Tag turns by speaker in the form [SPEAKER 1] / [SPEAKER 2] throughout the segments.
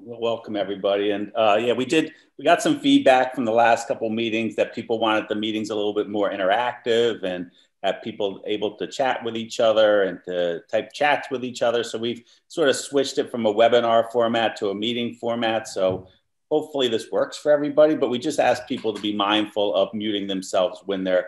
[SPEAKER 1] welcome everybody. And yeah, we got some feedback from the last couple meetings that people wanted the meetings a little bit more interactive and have people able to chat with each other and to type chats with each other. So we've sort of switched it from a webinar format to a meeting format. So hopefully this works for everybody, but we just ask people to be mindful of muting themselves when they're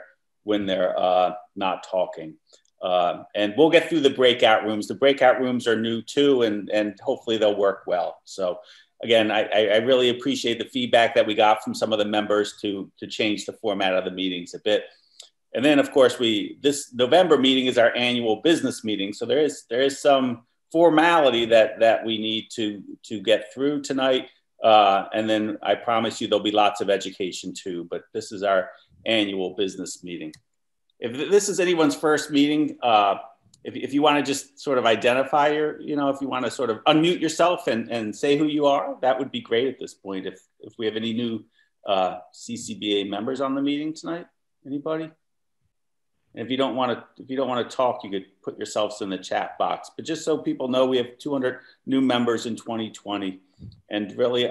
[SPEAKER 1] not talking. And we'll get through the breakout rooms. The breakout rooms are new too, and hopefully they'll work well. So again, I really appreciate the feedback that we got from some of the members to change the format of the meetings a bit. And then of course this November meeting is our annual business meeting. So there is some formality that we need to get through tonight. And then I promise you there'll be lots of education too, but this is our annual business meeting. If this is anyone's first meeting, if you want to just sort of identify if you want to sort of unmute yourself and say who you are, that would be great at this point. If we have any new CCBA members on the meeting tonight, anybody? And if you don't want to talk, you could put yourselves in the chat box. But just so people know, we have 200 new members in 2020, and really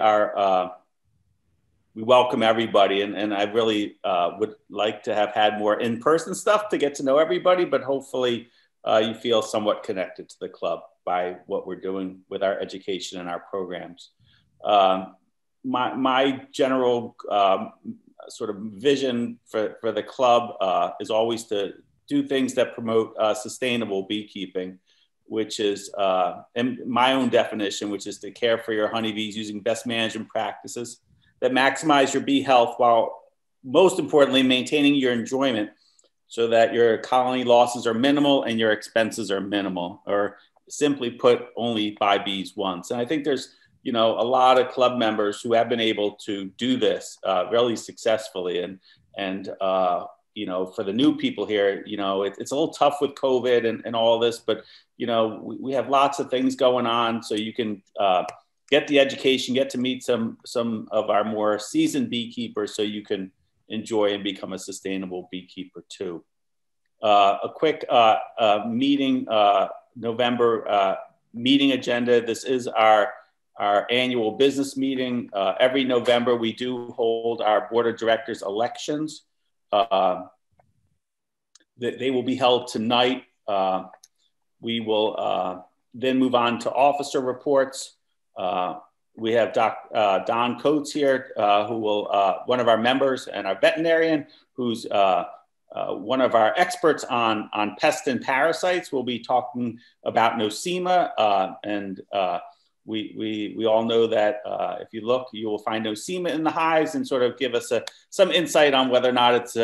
[SPEAKER 1] we welcome everybody. And I really would like to have had more in-person stuff to get to know everybody, but hopefully you feel somewhat connected to the club by what we're doing with our education and our programs. My general sort of vision for the club is always to do things that promote sustainable beekeeping, which is, in my own definition, which is to care for your honeybees using best management practices that maximize your bee health while most importantly maintaining your enjoyment so that your colony losses are minimal and your expenses are minimal, or simply put, only buy bees once. And I think there's a lot of club members who have been able to do this really successfully. And for the new people here, it's a little tough with COVID and all this, but we have lots of things going on, so you can get the education, get to meet some of our more seasoned beekeepers so you can enjoy and become a sustainable beekeeper too. A quick meeting, November meeting agenda. This is our annual business meeting. Every November we do hold our board of directors elections. They will be held tonight. We will then move on to officer reports. We have Don Coates here, who will, one of our members and our veterinarian, who's one of our experts on pests and parasites. We'll be talking about nosema, and we all know that if you look, you will find nosema in the hives, and sort of give us some insight on whether or not it's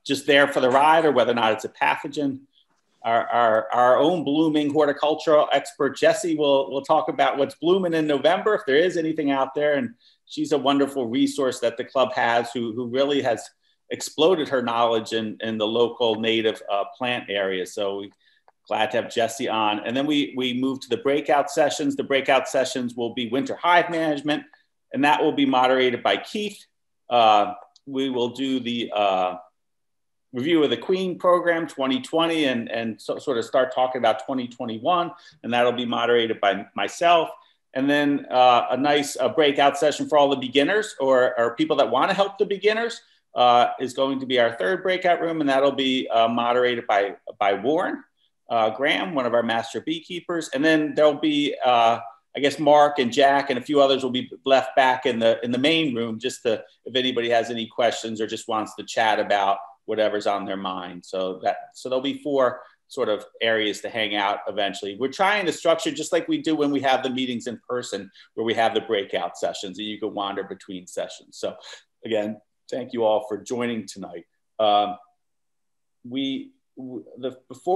[SPEAKER 1] just there for the ride or whether or not it's a pathogen. Our own blooming horticultural expert, Jessie, will talk about what's blooming in November, if there is anything out there. And she's a wonderful resource that the club has, who really has exploded her knowledge in the local native plant area. So we're glad to have Jessie on. And then we move to the breakout sessions. The breakout sessions will be winter hive management, and that will be moderated by Keith. We will do the review of the Queen program 2020 and sort of start talking about 2021, and that'll be moderated by myself. And then a nice breakout session for all the beginners or people that want to help the beginners is going to be our third breakout room, and that'll be moderated by Warren Graham, one of our master beekeepers. And then there'll be I guess Mark and Jack and a few others will be left back in the main room, just to, if anybody has any questions or just wants to chat about whatever's on their mind. So there'll be 4 sort of areas to hang out eventually. We're trying to structure just like we do when we have the meetings in person, where we have the breakout sessions and you can wander between sessions. So again, thank you all for joining tonight. Before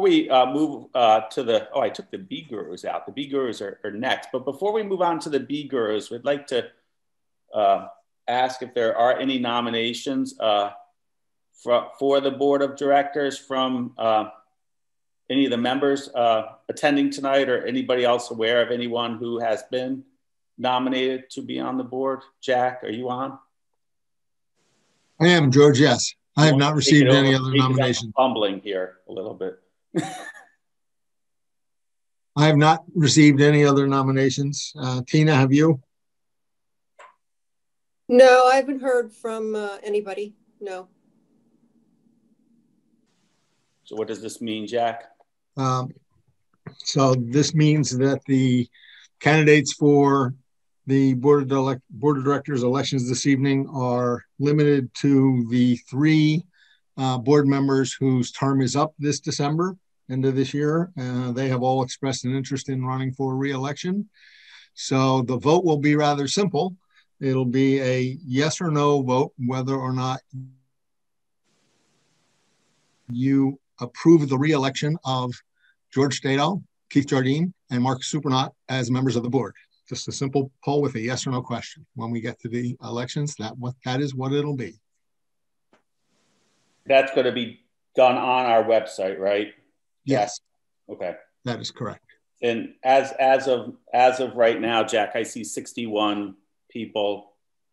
[SPEAKER 1] we move to I took the bee gurus out. The bee gurus are next. But before we move on to the bee gurus, we'd like to ask if there are any nominations for the board of directors from any of the members attending tonight, or anybody else aware of anyone who has been nominated to be on the board. Jack, are you on?
[SPEAKER 2] I am, George, yes. I have not received any other nominations.
[SPEAKER 1] I'm fumbling here a little bit.
[SPEAKER 2] I have not received any other nominations. Tina, have you?
[SPEAKER 3] No, I haven't heard from anybody. No.
[SPEAKER 1] So what does this mean, Jack?
[SPEAKER 2] So this means that the candidates for the Board of Directors elections this evening are limited to the 3 board members whose term is up this December, end of this year. They have all expressed an interest in running for re-election. So the vote will be rather simple. It'll be a yes or no vote, whether or not you approve the re-election of George Stado, Keith Jardine, and Mark Supernaut as members of the board. Just a simple poll with a yes or no question. When we get to the elections, that is what it'll be.
[SPEAKER 1] That's going to be done on our website, right?
[SPEAKER 2] Yes.
[SPEAKER 1] Okay.
[SPEAKER 2] That is correct.
[SPEAKER 1] And as of right now, Jack, I see 61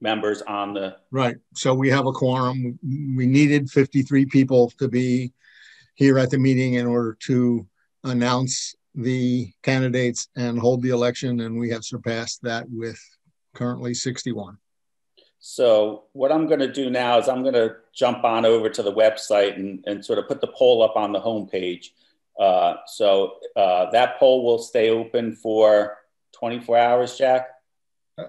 [SPEAKER 1] members on the.
[SPEAKER 2] Right. So we have a quorum. We needed 53 people to be here at the meeting in order to announce the candidates and hold the election, and we have surpassed that with currently 61.
[SPEAKER 1] So what I'm going to do now is I'm going to jump on over to the website and sort of put the poll up on the homepage. So that poll will stay open for 24 hours, Jack?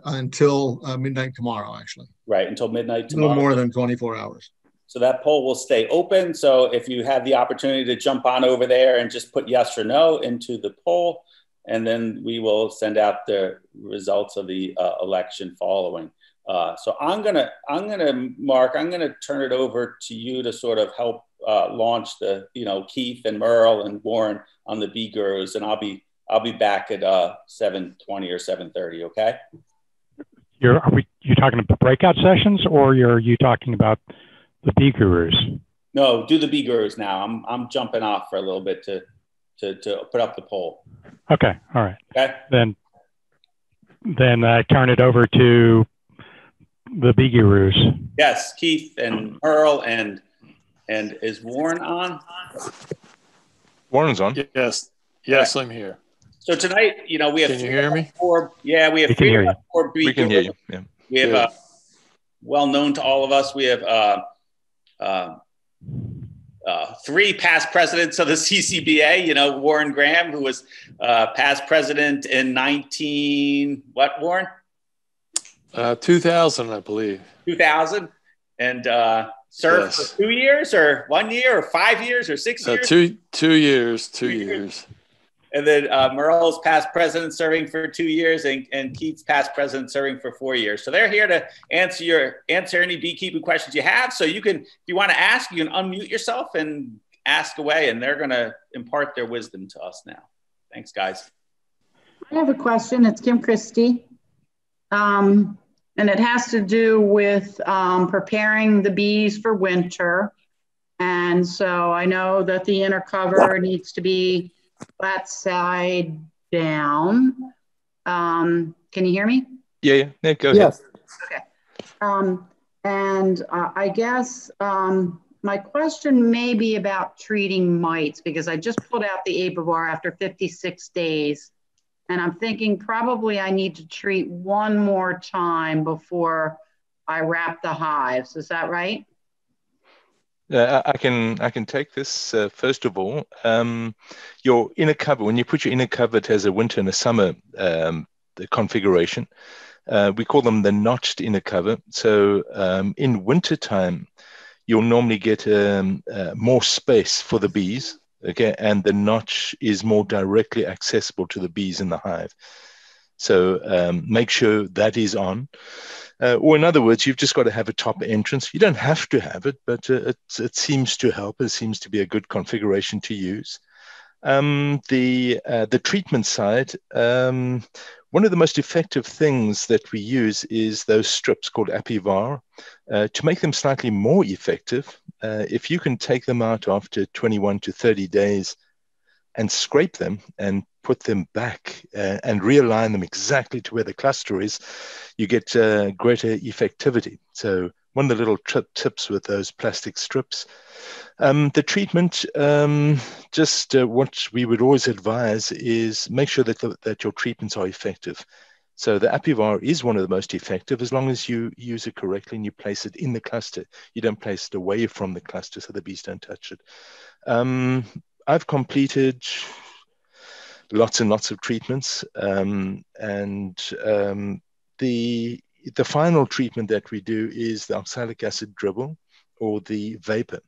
[SPEAKER 2] Until midnight tomorrow, actually.
[SPEAKER 1] Right, until midnight tomorrow.
[SPEAKER 2] A little more than 24 hours.
[SPEAKER 1] So that poll will stay open. So if you have the opportunity to jump on over there and just put yes or no into the poll, and then we will send out the results of the election following. So I'm gonna Mark, I'm gonna turn it over to you to sort of help launch the Keith and Merle and Warren on the Bee Gurus, and I'll be back at 7:20 or 7:30. Okay.
[SPEAKER 4] Are you talking about breakout sessions, or are you talking about the Bee Gurus?
[SPEAKER 1] No, do the Bee Gurus now. I'm jumping off for a little bit to put up the poll.
[SPEAKER 4] Okay, all right.
[SPEAKER 1] Okay.
[SPEAKER 4] Then I turn it over to the Bee Gurus.
[SPEAKER 1] Yes, Keith and Earl and is Warren on?
[SPEAKER 5] Warren's on.
[SPEAKER 6] Yes, right. I'm here.
[SPEAKER 1] So tonight, we have.
[SPEAKER 6] Can you hear me?
[SPEAKER 1] We have 3 or 4 Bee Gurus.
[SPEAKER 5] We can hear you. Yeah.
[SPEAKER 1] We have well known to all of us. We have 3 past presidents of the CCBA. Warren Graham, who was past president in Warren?
[SPEAKER 6] 2000, I believe.
[SPEAKER 1] 2000, and served for 2 years, or 1 year, or 5 years, or 6 years.
[SPEAKER 6] 2 years. 2 years.
[SPEAKER 1] And then Merle's past president serving for 2 years, and Keith's past president serving for 4 years. So they're here to answer any beekeeping questions you have. So you can, if you want to ask, you can unmute yourself and ask away, and they're going to impart their wisdom to us now. Thanks, guys.
[SPEAKER 7] I have a question. It's Kim Christie. And it has to do with preparing the bees for winter. And so I know that the inner cover needs to be flat side down. Can you hear me?
[SPEAKER 5] Yeah, go ahead. Yes.
[SPEAKER 7] Okay. I guess my question may be about treating mites, because I just pulled out the Apivar after 56 days. And I'm thinking probably I need to treat one more time before I wrap the hives. Is that right?
[SPEAKER 5] I can take this. First of all, your inner cover, when you put your inner cover, it has a winter and a summer the configuration. We call them the notched inner cover. So in winter time, you'll normally get more space for the bees. Okay, and the notch is more directly accessible to the bees in the hive. So make sure that is on. Or in other words, you've just got to have a top entrance. You don't have to have it, but it seems to help. It seems to be a good configuration to use. The treatment side, one of the most effective things that we use is those strips called Apivar. To make them slightly more effective, if you can take them out after 21 to 30 days and scrape them and put them back and realign them exactly to where the cluster is, you get greater effectivity. So one of the little tips with those plastic strips. The treatment, what we would always advise is make sure that your treatments are effective. So the Apivar is one of the most effective as long as you use it correctly and you place it in the cluster. You don't place it away from the cluster so the bees don't touch it. I've completed lots and lots of treatments, the final treatment that we do is the oxalic acid dribble or the vapor.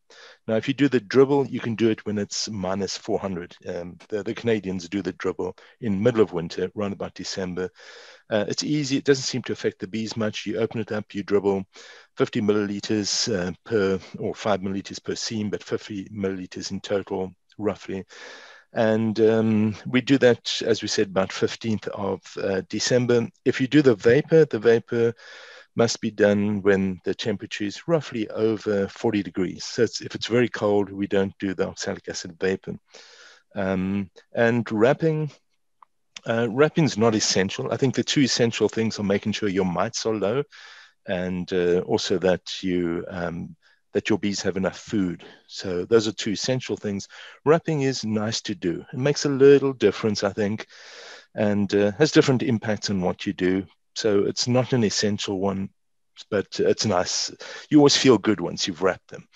[SPEAKER 5] Now, if you do the dribble, you can do it when it's minus 400. The Canadians do the dribble in middle of winter, around about December. It's easy. It doesn't seem to affect the bees much. You open it up, you dribble 50 milliliters or 5 milliliters per seam, but 50 milliliters in total, roughly. And we do that, as we said, about 15th of December. If you do the vapor must be done when the temperature is roughly over 40 degrees. So if it's very cold, we don't do the oxalic acid vapor. And wrapping is not essential. I think the two essential things are making sure your mites are low and also that your bees have enough food. So those are two essential things. Wrapping is nice to do. It makes a little difference, I think, and has different impacts on what you do. So it's not an essential one, but it's nice. You always feel good once you've wrapped them.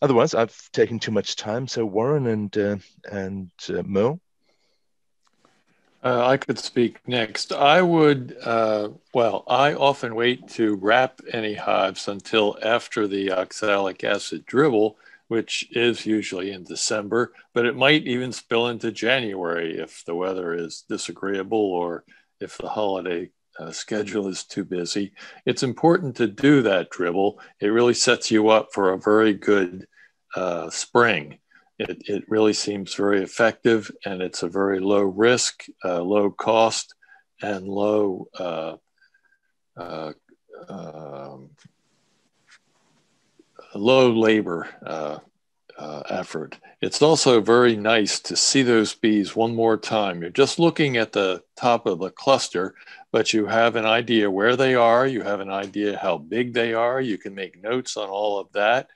[SPEAKER 5] Otherwise, I've taken too much time. So Warren and Merle.
[SPEAKER 6] I could speak next. I would, I often wait to wrap any hives until after the oxalic acid dribble, which is usually in December, but it might even spill into January if the weather is disagreeable or if the holiday schedule is too busy. It's important to do that dribble. It really sets you up for a very good spring. It really seems very effective, and it's a very low risk, low cost, and low labor effort. It's also very nice to see those bees one more time. You're just looking at the top of the cluster, but you have an idea where they are. You have an idea how big they are. You can make notes on all of that.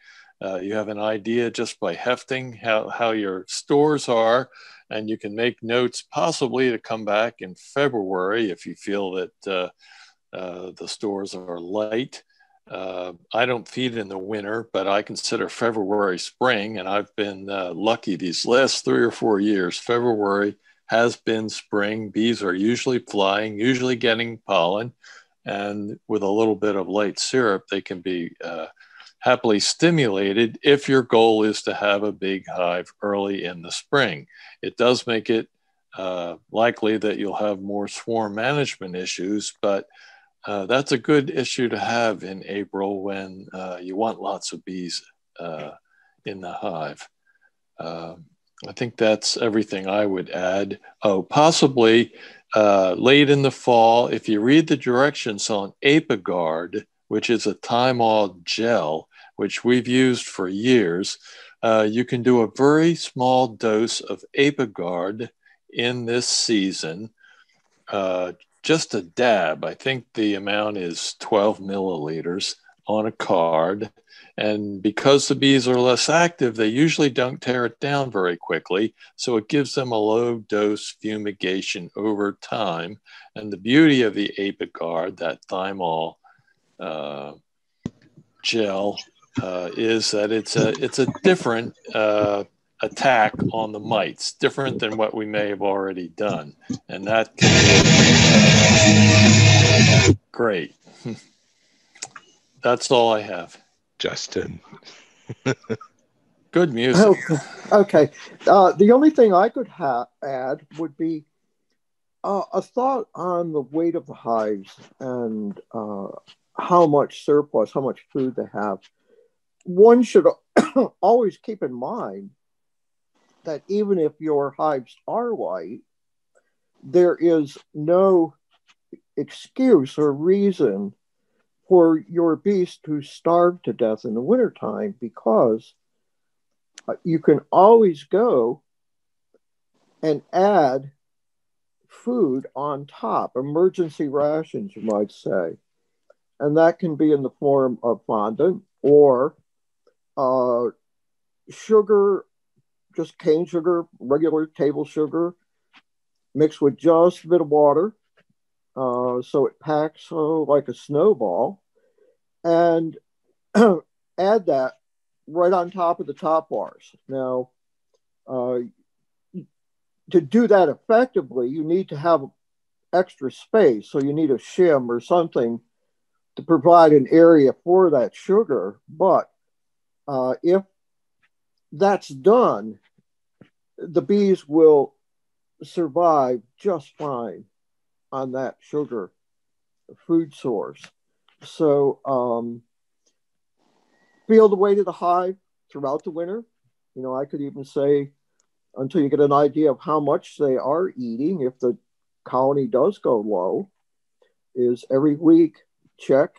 [SPEAKER 6] You have an idea just by hefting how your stores are, and you can make notes possibly to come back in February if you feel that the stores are light. I don't feed in the winter, but I consider February spring, and I've been lucky these last 3 or 4 years. February has been spring. Bees are usually flying, usually getting pollen, and with a little bit of light syrup, they can be happily stimulated if your goal is to have a big hive early in the spring. It does make it likely that you'll have more swarm management issues, but that's a good issue to have in April when you want lots of bees in the hive. I think that's everything I would add. Oh, possibly late in the fall, if you read the directions on Apiguard, which is a Thymol gel, which we've used for years, you can do a very small dose of Apiguard in this season, just a dab. I think the amount is 12 milliliters on a card. And because the bees are less active, they usually don't tear it down very quickly. So it gives them a low dose fumigation over time. And the beauty of the Apiguard, that Thymol gel, is that it's a different attack on the mites, different than what we may have already done. And that can be great. That's all I have.
[SPEAKER 5] Justin.
[SPEAKER 6] Good music.
[SPEAKER 8] Okay. The only thing I could add would be a thought on the weight of the hives and how much surplus, how much food they have. One should always keep in mind that even if your hives are light, there is no excuse or reason for your bees to starve to death in the wintertime, because you can always go and add food on top, emergency rations, you might say. And that can be in the form of fondant or sugar, just cane sugar, regular table sugar, mixed with just a bit of water, so it packs like a snowball, and add that right on top of the top bars. Now, to do that effectively, you need to have extra space. So you need a shim or something to provide an area for that sugar. But if that's done, the bees will survive just fine on that sugar food source. So feel the weight of the hive throughout the winter. You know, I could even say until you get an idea of how much they are eating, if the colony does go low, is every week check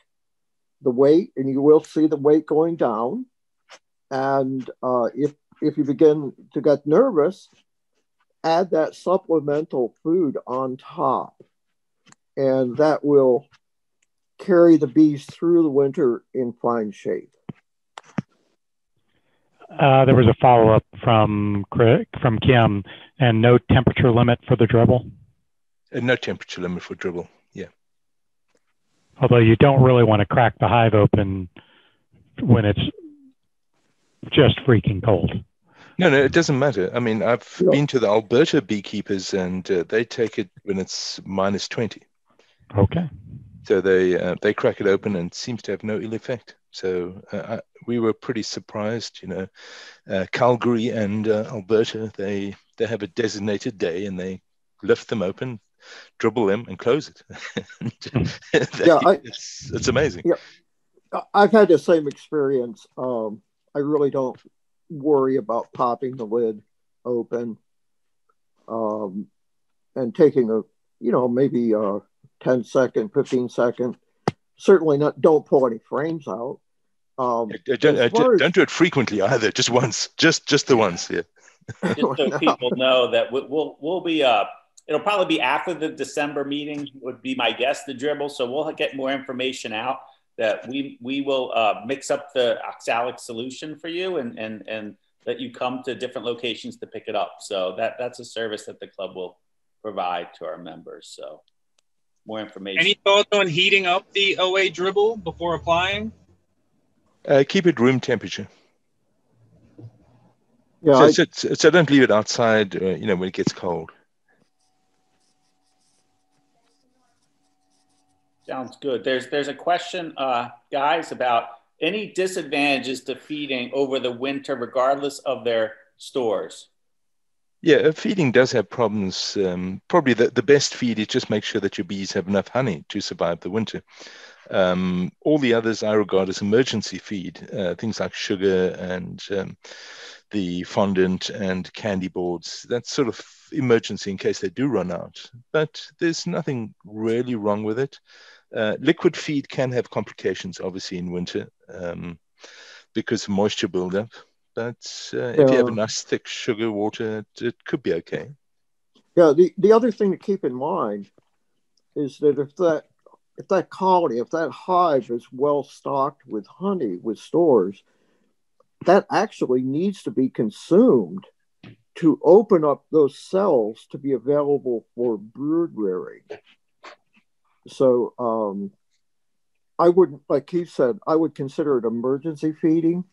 [SPEAKER 8] the weight, and you will see the weight going down. And if you begin to get nervous, add that supplemental food on top, and that will carry the bees through the winter in fine shape.
[SPEAKER 4] There was a follow-up from Kim, and no temperature limit for the dribble?
[SPEAKER 5] No temperature limit for dribble, yeah.
[SPEAKER 4] Although you don't really want to crack the hive open when it's just freaking cold.
[SPEAKER 5] No, it doesn't matter. I mean, I've been to the Alberta beekeepers, and they take it when it's minus 20.
[SPEAKER 4] Okay.
[SPEAKER 5] So they crack it open and it seems to have no ill effect. So we were pretty surprised, you know. Calgary and Alberta, they have a designated day and they lift them open, dribble them and close it. It's amazing.
[SPEAKER 8] Yeah, I've had the same experience. I really don't worry about popping the lid open and taking a, you know, maybe a 10 second, 15 second. Certainly not, don't pull any frames out.
[SPEAKER 5] Don't do it frequently either, just once, just the once, yeah.
[SPEAKER 1] Just so people know that we'll be, it'll probably be after the December meeting would be my guess, the dribble. So we'll get more information out that we will mix up the oxalic solution for you and that you come to different locations to pick it up. So that's a service that the club will provide to our members. So more information.
[SPEAKER 9] Any thoughts on heating up the OA dribble before applying?
[SPEAKER 5] Keep it room temperature.
[SPEAKER 8] Yeah,
[SPEAKER 5] so don't leave it outside, you know, when it gets cold.
[SPEAKER 1] Sounds good. There's a question, guys, about any disadvantages to feeding over the winter, regardless of their stores.
[SPEAKER 5] Yeah, feeding does have problems. Probably the best feed is just make sure that your bees have enough honey to survive the winter. All the others I regard as emergency feed, things like sugar and the fondant and candy boards. That's sort of emergency in case they do run out. But there's nothing really wrong with it. Liquid feed can have complications, obviously, in winter because of moisture buildup. But if you have a nice thick sugar water, it could be okay.
[SPEAKER 8] Yeah, the other thing to keep in mind is that if that colony, if that hive is well stocked with honey, with stores, that actually needs to be consumed to open up those cells to be available for brood rearing. So I wouldn't, like Keith said, I would consider it emergency feeding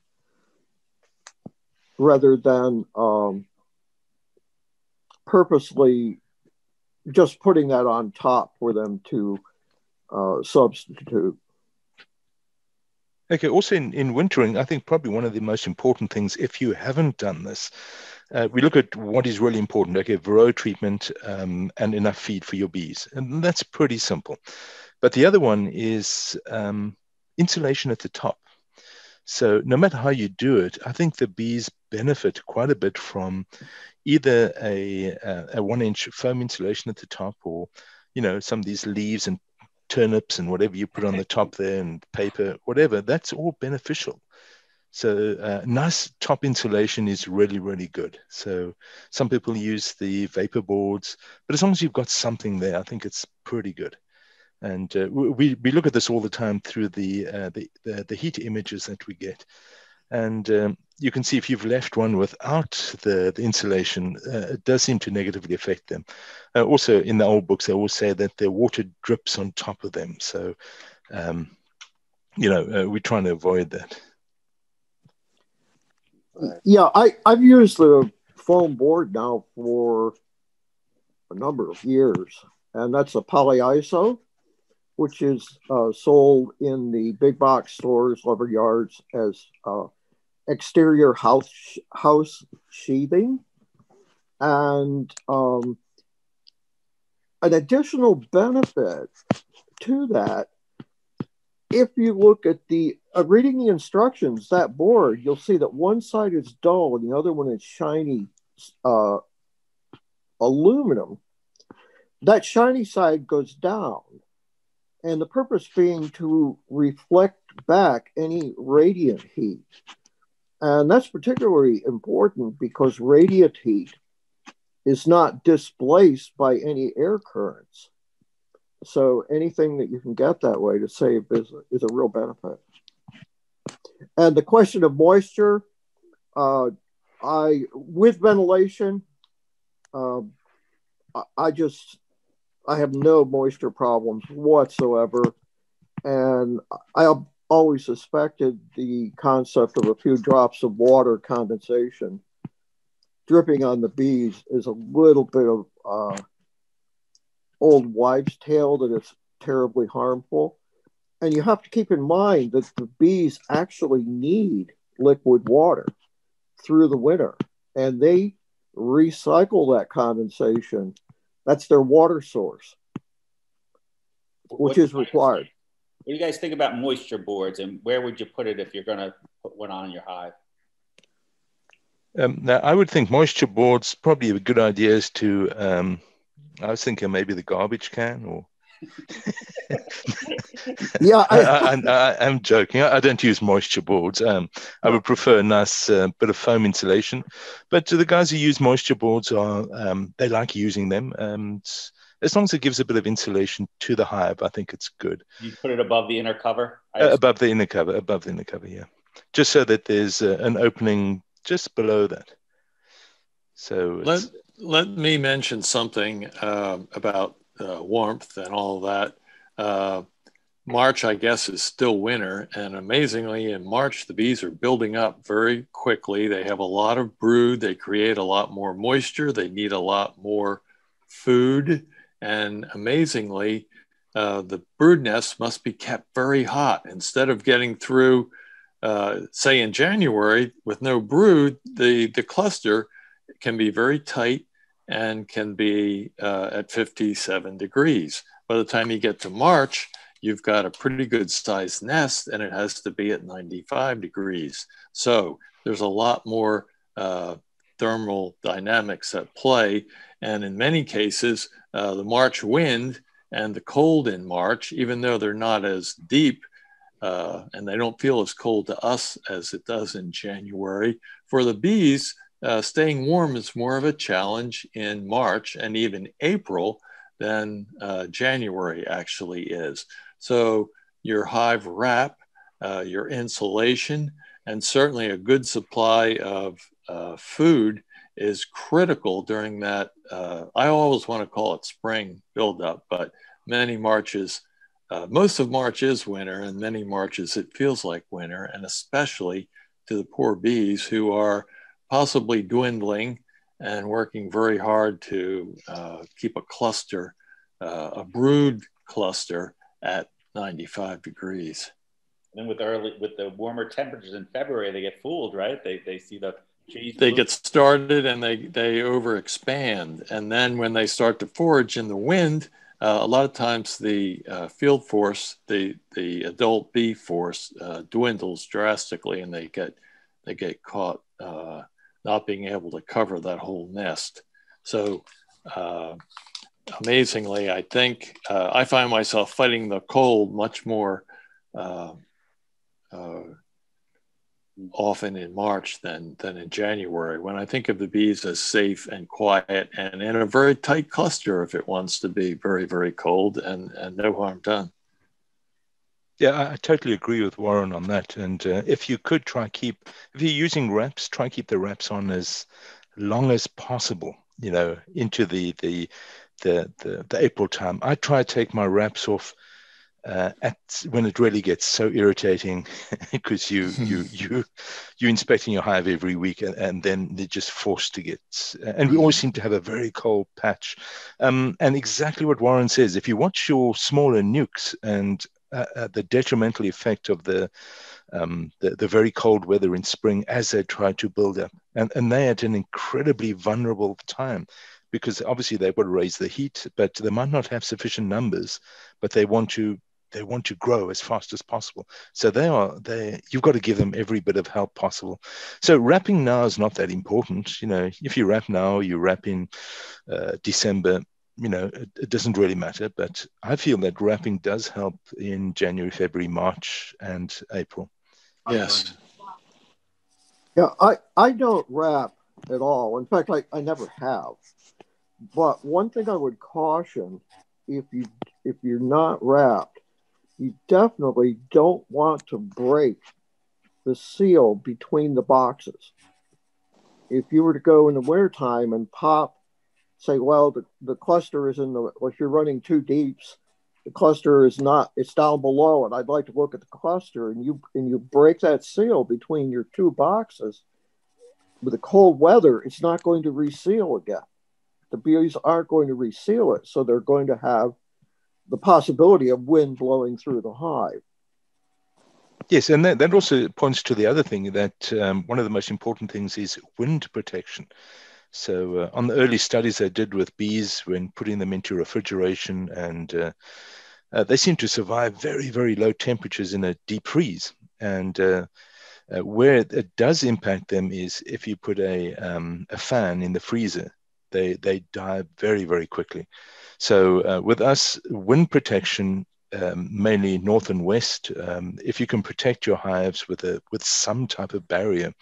[SPEAKER 8] rather than purposely just putting that on top for them to substitute.
[SPEAKER 5] Okay, also in wintering, I think probably one of the most important things, if you haven't done this, we look at what is really important. Okay, varroa treatment and enough feed for your bees. And that's pretty simple. But the other one is insulation at the top. So no matter how you do it, I think the bees benefit quite a bit from either a 1-inch foam insulation at the top, or, you know, some of these leaves and turnips and whatever you put on the top there and paper, whatever, that's all beneficial. So nice top insulation is really, really good. So some people use the vapor boards, but as long as you've got something there, I think it's pretty good. And we look at this all the time through the heat images that we get. And you can see if you've left one without the insulation, it does seem to negatively affect them. Also, in the old books, they always say that the water drips on top of them. So, we're trying to avoid that.
[SPEAKER 8] Yeah, I've used the foam board now for a number of years, and that's a polyiso, which is sold in the big box stores, lumber yards, as exterior house sheathing. And an additional benefit to that, if you look at the reading the instructions, that board, you'll see that one side is dull and the other one is shiny aluminum. That shiny side goes down, and the purpose being to reflect back any radiant heat. And that's particularly important because radiant heat is not displaced by any air currents. So anything that you can get that way to save is a real benefit. And the question of moisture, with ventilation, I have no moisture problems whatsoever. And I always suspected the concept of a few drops of water condensation dripping on the bees is a little bit of old wives' tale that it's terribly harmful. And you have to keep in mind that the bees actually need liquid water through the winter, and they recycle that condensation. That's their water source, which is required.
[SPEAKER 1] What do you guys think about moisture boards, and where would you put it if you're going to put one on in your hive?
[SPEAKER 5] Now, I would think moisture boards probably a good idea is to, I was thinking maybe the garbage can or.
[SPEAKER 8] Yeah,
[SPEAKER 5] I'm joking. I don't use moisture boards. I would prefer a nice bit of foam insulation. But to the guys who use moisture boards, they like using them. As long as it gives a bit of insulation to the hive, I think it's good.
[SPEAKER 1] You put it above the inner cover?
[SPEAKER 5] Above the inner cover, yeah. Just so that there's an opening just below that. So
[SPEAKER 6] let me mention something about warmth and all that. March, I guess, is still winter, and amazingly, in March, the bees are building up very quickly. They have a lot of brood. They create a lot more moisture. They need a lot more food, and amazingly, the brood nests must be kept very hot. Instead of getting through, say, in January with no brood, the cluster can be very tight and can be at 57 degrees. By the time you get to March, you've got a pretty good sized nest, and it has to be at 95 degrees. So there's a lot more thermal dynamics at play. And in many cases, the March wind and the cold in March, even though they're not as deep and they don't feel as cold to us as it does in January, for the bees, staying warm is more of a challenge in March and even April than January actually is. So your hive wrap, your insulation, and certainly a good supply of food is critical during that. I always want to call it spring buildup, but many Marches, most of March is winter, and many Marches it feels like winter, and especially to the poor bees who are possibly dwindling and working very hard to keep a cluster, a brood cluster at 95 degrees.
[SPEAKER 1] And then with the warmer temperatures in February, they get fooled, right? They see the trees.
[SPEAKER 6] They get started and they overexpand. And then when they start to forage in the wind, a lot of times the field force, the adult bee force dwindles drastically, and they get caught not being able to cover that whole nest. So amazingly, I think I find myself fighting the cold much more often in March than in January, when I think of the bees as safe and quiet and in a very tight cluster if it wants to be very, very cold and no harm done.
[SPEAKER 5] Yeah, I totally agree with Warren on that. And if you could if you're using wraps, try and keep the wraps on as long as possible, into the April time. I try to take my wraps off when it really gets so irritating because you're inspecting your hive every week, and then they're just forced to get, and we always seem to have a very cold patch. And exactly what Warren says, if you watch your smaller nukes and the detrimental effect of the very cold weather in spring as they try to build up, and they're at an incredibly vulnerable time, because obviously they've got to raise the heat, but they might not have sufficient numbers, but they want to grow as fast as possible. So you've got to give them every bit of help possible. So wrapping now is not that important. If you wrap now, you wrap in December, it doesn't really matter. But I feel that wrapping does help in January, February, March, and April.
[SPEAKER 6] Yes.
[SPEAKER 8] Yeah, I don't wrap at all. In fact, I never have. But one thing I would caution, if you're not wrapped, you definitely don't want to break the seal between the boxes. If you were to go in the wintertime and say, well, the cluster is if you're running 2 deeps, the cluster is not, it's down below, and I'd like to look at the cluster, and you break that seal between your 2 boxes, with the cold weather, it's not going to reseal again. The bees aren't going to reseal it, so they're going to have the possibility of wind blowing through the hive.
[SPEAKER 5] Yes, and that also points to the other thing, that one of the most important things is wind protection. So on the early studies they did with bees, when putting them into refrigeration, and they seem to survive very, very low temperatures in a deep freeze. And where it does impact them is if you put a fan in the freezer, they die very, very quickly. So with us, wind protection, mainly north and west, if you can protect your hives with some type of barrier,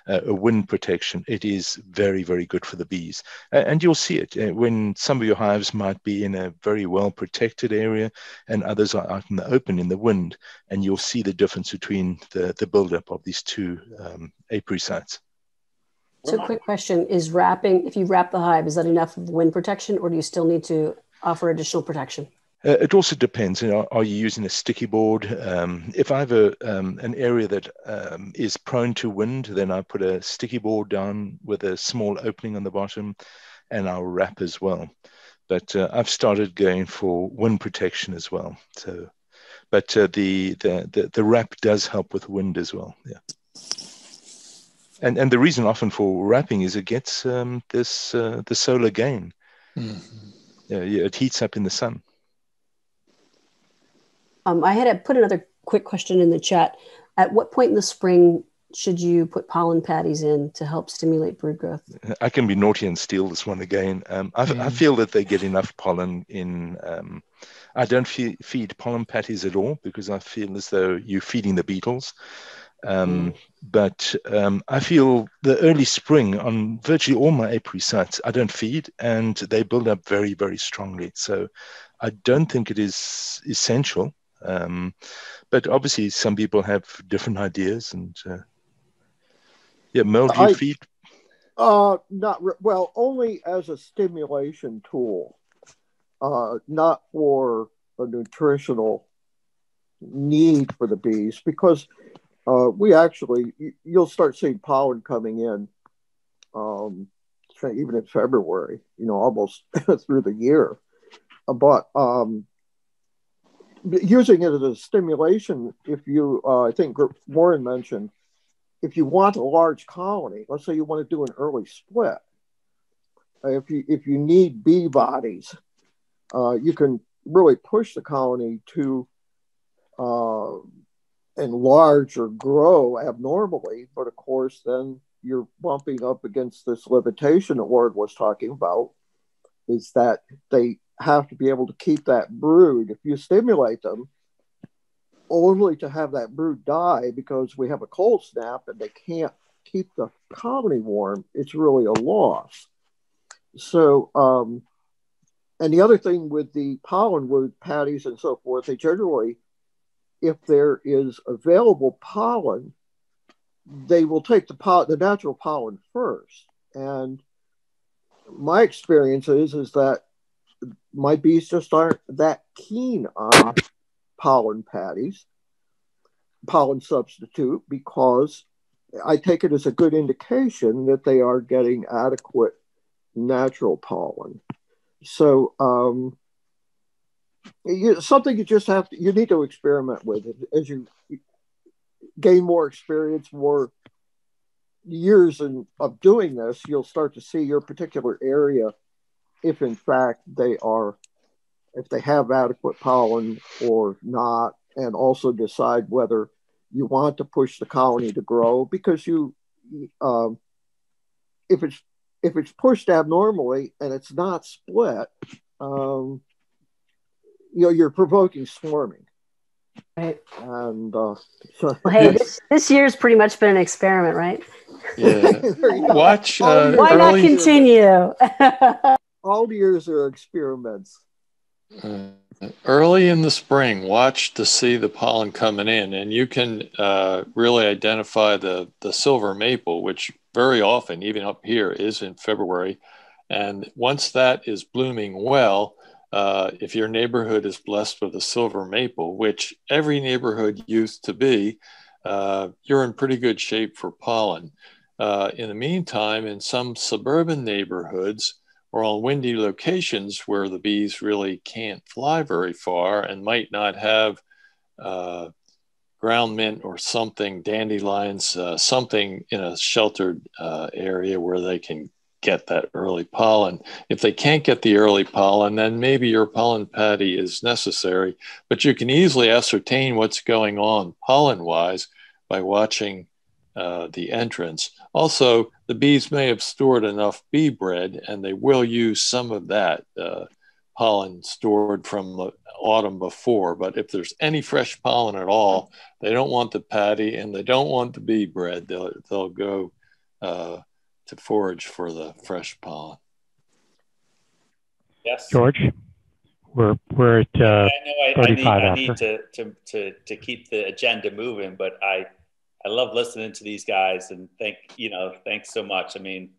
[SPEAKER 5] a wind protection, it is very, very good for the bees. And you'll see it when some of your hives might be in a very well protected area and others are out in the open in the wind, and you'll see the difference between the buildup of these 2 apiary sites.
[SPEAKER 10] So quick question, if you wrap the hive, is that enough of wind protection, or do you still need to offer additional protection?
[SPEAKER 5] It also depends. Are you using a sticky board? If I have an area that is prone to wind, then I put a sticky board down with a small opening on the bottom, and I'll wrap as well. But I've started going for wind protection as well. So, but the wrap does help with wind as well. Yeah. And the reason often for wrapping is it gets the solar gain. Mm-hmm. Yeah, it heats up in the sun.
[SPEAKER 10] I had to put another quick question in the chat. At what point in the spring should you put pollen patties in to help stimulate brood growth?
[SPEAKER 5] I can be naughty and steal this one again. I feel that they get enough pollen in. I don't feed pollen patties at all, because I feel as though you're feeding the beetles. But I feel the early spring on virtually all my apiary sites, I don't feed, and they build up very, very strongly. So I don't think it is essential. But obviously some people have different ideas, and Mel, do you feed?
[SPEAKER 8] Well, only as a stimulation tool, not for a nutritional need for the bees, because you'll start seeing pollen coming in even in February, almost through the year. But using it as a stimulation, if you, I think Warren mentioned, if you want a large colony, let's say you want to do an early split, if you need bee bodies, you can really push the colony to enlarge or grow abnormally. But of course, then you're bumping up against this limitation that Warren was talking about, is that they have to be able to keep that brood. If you stimulate them, only to have that brood die because we have a cold snap and they can't keep the colony warm, it's really a loss. So, and the other thing with the pollen, with patties and so forth, they generally if there is available pollen, they will take the natural pollen first. And my experience is that my bees just aren't that keen on pollen patties, pollen substitute, because I take it as a good indication that they are getting adequate natural pollen. So something you need to experiment with. As you gain more experience, more years of doing this, you'll start to see your particular area, if in fact if they have adequate pollen or not, and also decide whether you want to push the colony to grow, because if it's pushed abnormally and it's not split, you're provoking swarming.
[SPEAKER 10] Right.
[SPEAKER 8] And
[SPEAKER 10] well, hey, this year's pretty much been an experiment, right?
[SPEAKER 6] Yeah. Watch.
[SPEAKER 10] Why not continue?
[SPEAKER 8] All years are experiments.
[SPEAKER 6] Early in the spring, watch to see the pollen coming in, and you can really identify the silver maple, which very often, even up here, is in February. And once that is blooming well, if your neighborhood is blessed with a silver maple, which every neighborhood used to be, you're in pretty good shape for pollen. In the meantime, in some suburban neighborhoods or on windy locations where the bees really can't fly very far and might not have ground mint or something, dandelions, something in a sheltered area where they can get that early pollen. If they can't get the early pollen, then maybe your pollen patty is necessary, but you can easily ascertain what's going on pollen-wise by watching the entrance. Also, the bees may have stored enough bee bread, and they will use some of that pollen stored from the autumn before. But if there's any fresh pollen at all, they don't want the patty and they don't want the bee bread. They'll go to forage for the fresh pollen.
[SPEAKER 1] Yes,
[SPEAKER 4] George, we're at
[SPEAKER 1] I
[SPEAKER 4] 35
[SPEAKER 1] I
[SPEAKER 4] after.
[SPEAKER 1] need to keep the agenda moving, but I love listening to these guys, and thanks so much. I mean,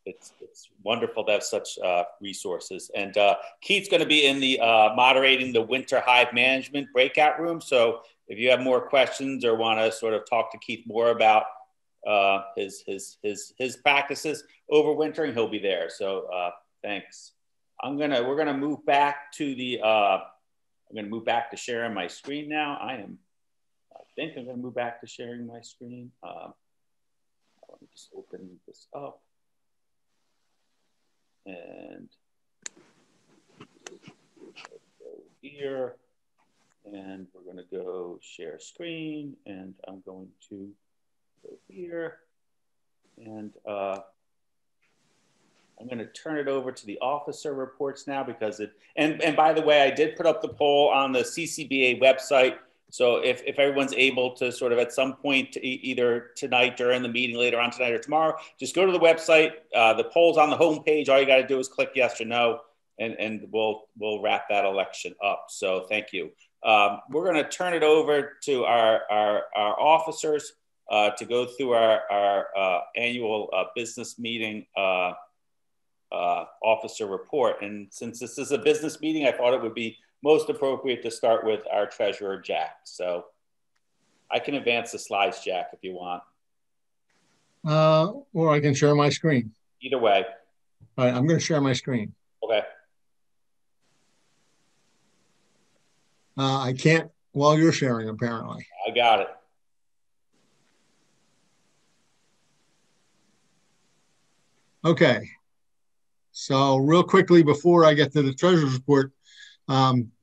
[SPEAKER 1] it's wonderful to have such resources. And Keith's going to be in the moderating the winter hive management breakout room. So if you have more questions or want to sort of talk to Keith more about his practices over wintering, he'll be there. So thanks. We're gonna move back to sharing my screen now. I think I'm gonna move back to sharing my screen. Let me just open this up and go here, and we're gonna go share screen, and I'm going to go here, and I'm going to turn it over to the officer reports now, because and by the way, I did put up the poll on the CCBA website. So if everyone's able to sort of at some point, either tonight during the meeting, later on tonight or tomorrow, just go to the website. The poll's on the homepage. All you got to do is click yes or no, and we'll wrap that election up. So thank you. We're going to turn it over to our officers to go through our annual business meeting officer report. And since this is a business meeting, I thought it would be most appropriate to start with our treasurer, Jack. So I can advance the slides, Jack, if you want.
[SPEAKER 2] Or I can share my screen.
[SPEAKER 1] Either way.
[SPEAKER 2] All right, I'm going to share my screen.
[SPEAKER 1] Okay.
[SPEAKER 2] I can't while you're sharing, apparently.
[SPEAKER 1] I got it.
[SPEAKER 2] Okay. So real quickly, before I get to the treasurer's report,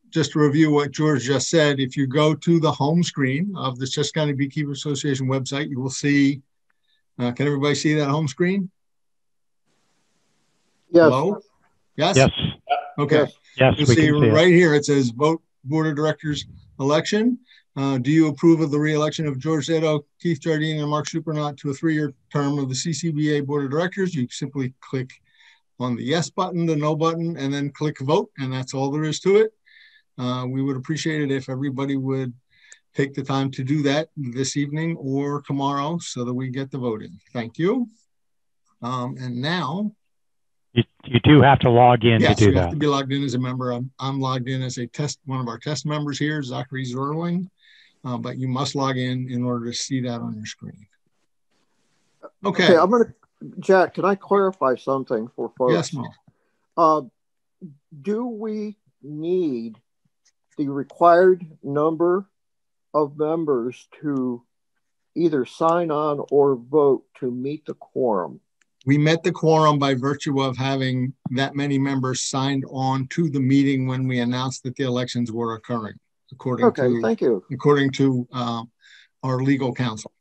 [SPEAKER 2] just to review what George just said, if you go to the home screen of the Chester County Beekeepers Association website, you will see, can everybody see that home screen?
[SPEAKER 8] Yes.
[SPEAKER 2] Hello? Yes?
[SPEAKER 4] Yes.
[SPEAKER 2] Okay.
[SPEAKER 4] Yes,
[SPEAKER 2] You'll
[SPEAKER 4] we
[SPEAKER 2] see
[SPEAKER 4] can see
[SPEAKER 2] right here, it says vote board of directors election. Do you approve of the re-election of George Zato, Keith Jardine, and Mark Supernaut to a 3-year term of the CCBA board of directors? You simply click on the yes button, the no button, and then click vote, and that's all there is to it. We would appreciate it if everybody would take the time to do that this evening or tomorrow so that we get the vote in. Thank you. And now,
[SPEAKER 4] you do have to log in
[SPEAKER 2] yes,
[SPEAKER 4] to do
[SPEAKER 2] you have
[SPEAKER 4] that.
[SPEAKER 2] to be logged in as a member. I'm logged in as one of our test members here, Zachary Zerling, but you must log in order to see that on your screen. Okay.
[SPEAKER 8] I'm going to, Jack, can I clarify something for folks?
[SPEAKER 2] Yes, Mo.
[SPEAKER 8] Do we need the required number of members to either sign on or vote to meet the quorum?
[SPEAKER 2] We met the quorum by virtue of having that many members signed on to the meeting when we announced that the elections were occurring, according to our legal counsel.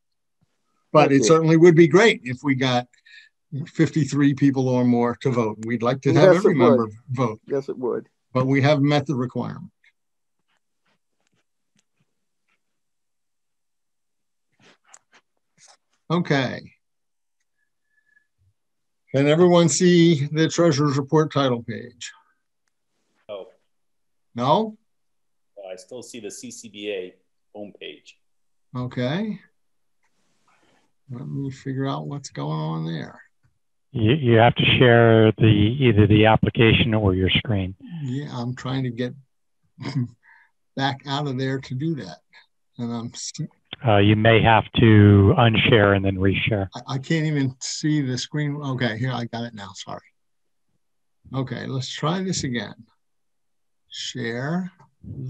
[SPEAKER 2] But it certainly would be great if we got 53 people or more to vote. We'd like to have every member vote.
[SPEAKER 8] Yes, it would.
[SPEAKER 2] But we have met the requirement. Okay. Can everyone see the treasurer's report title page?
[SPEAKER 1] No.
[SPEAKER 2] No?
[SPEAKER 1] I still see the CCBA homepage.
[SPEAKER 2] Okay. Let me figure out what's going on there.
[SPEAKER 4] You have to share either the application or your screen.
[SPEAKER 2] Yeah, I'm trying to get back out of there to do that. And
[SPEAKER 4] you may have to unshare and then reshare.
[SPEAKER 2] I can't even see the screen. Okay, here, I got it now. Sorry. Okay, let's try this again. Share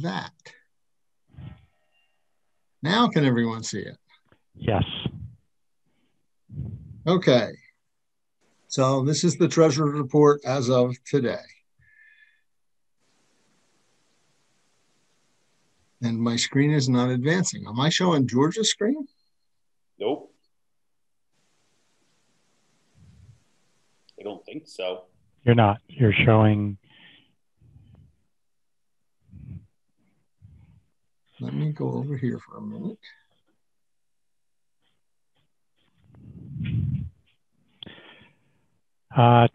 [SPEAKER 2] that. Now can everyone see it?
[SPEAKER 4] Yes.
[SPEAKER 2] Okay. So this is the treasurer's report as of today. And my screen is not advancing. Am I showing George's screen?
[SPEAKER 1] Nope. I don't think so.
[SPEAKER 4] You're not. You're showing.
[SPEAKER 2] Let me go over here for a minute.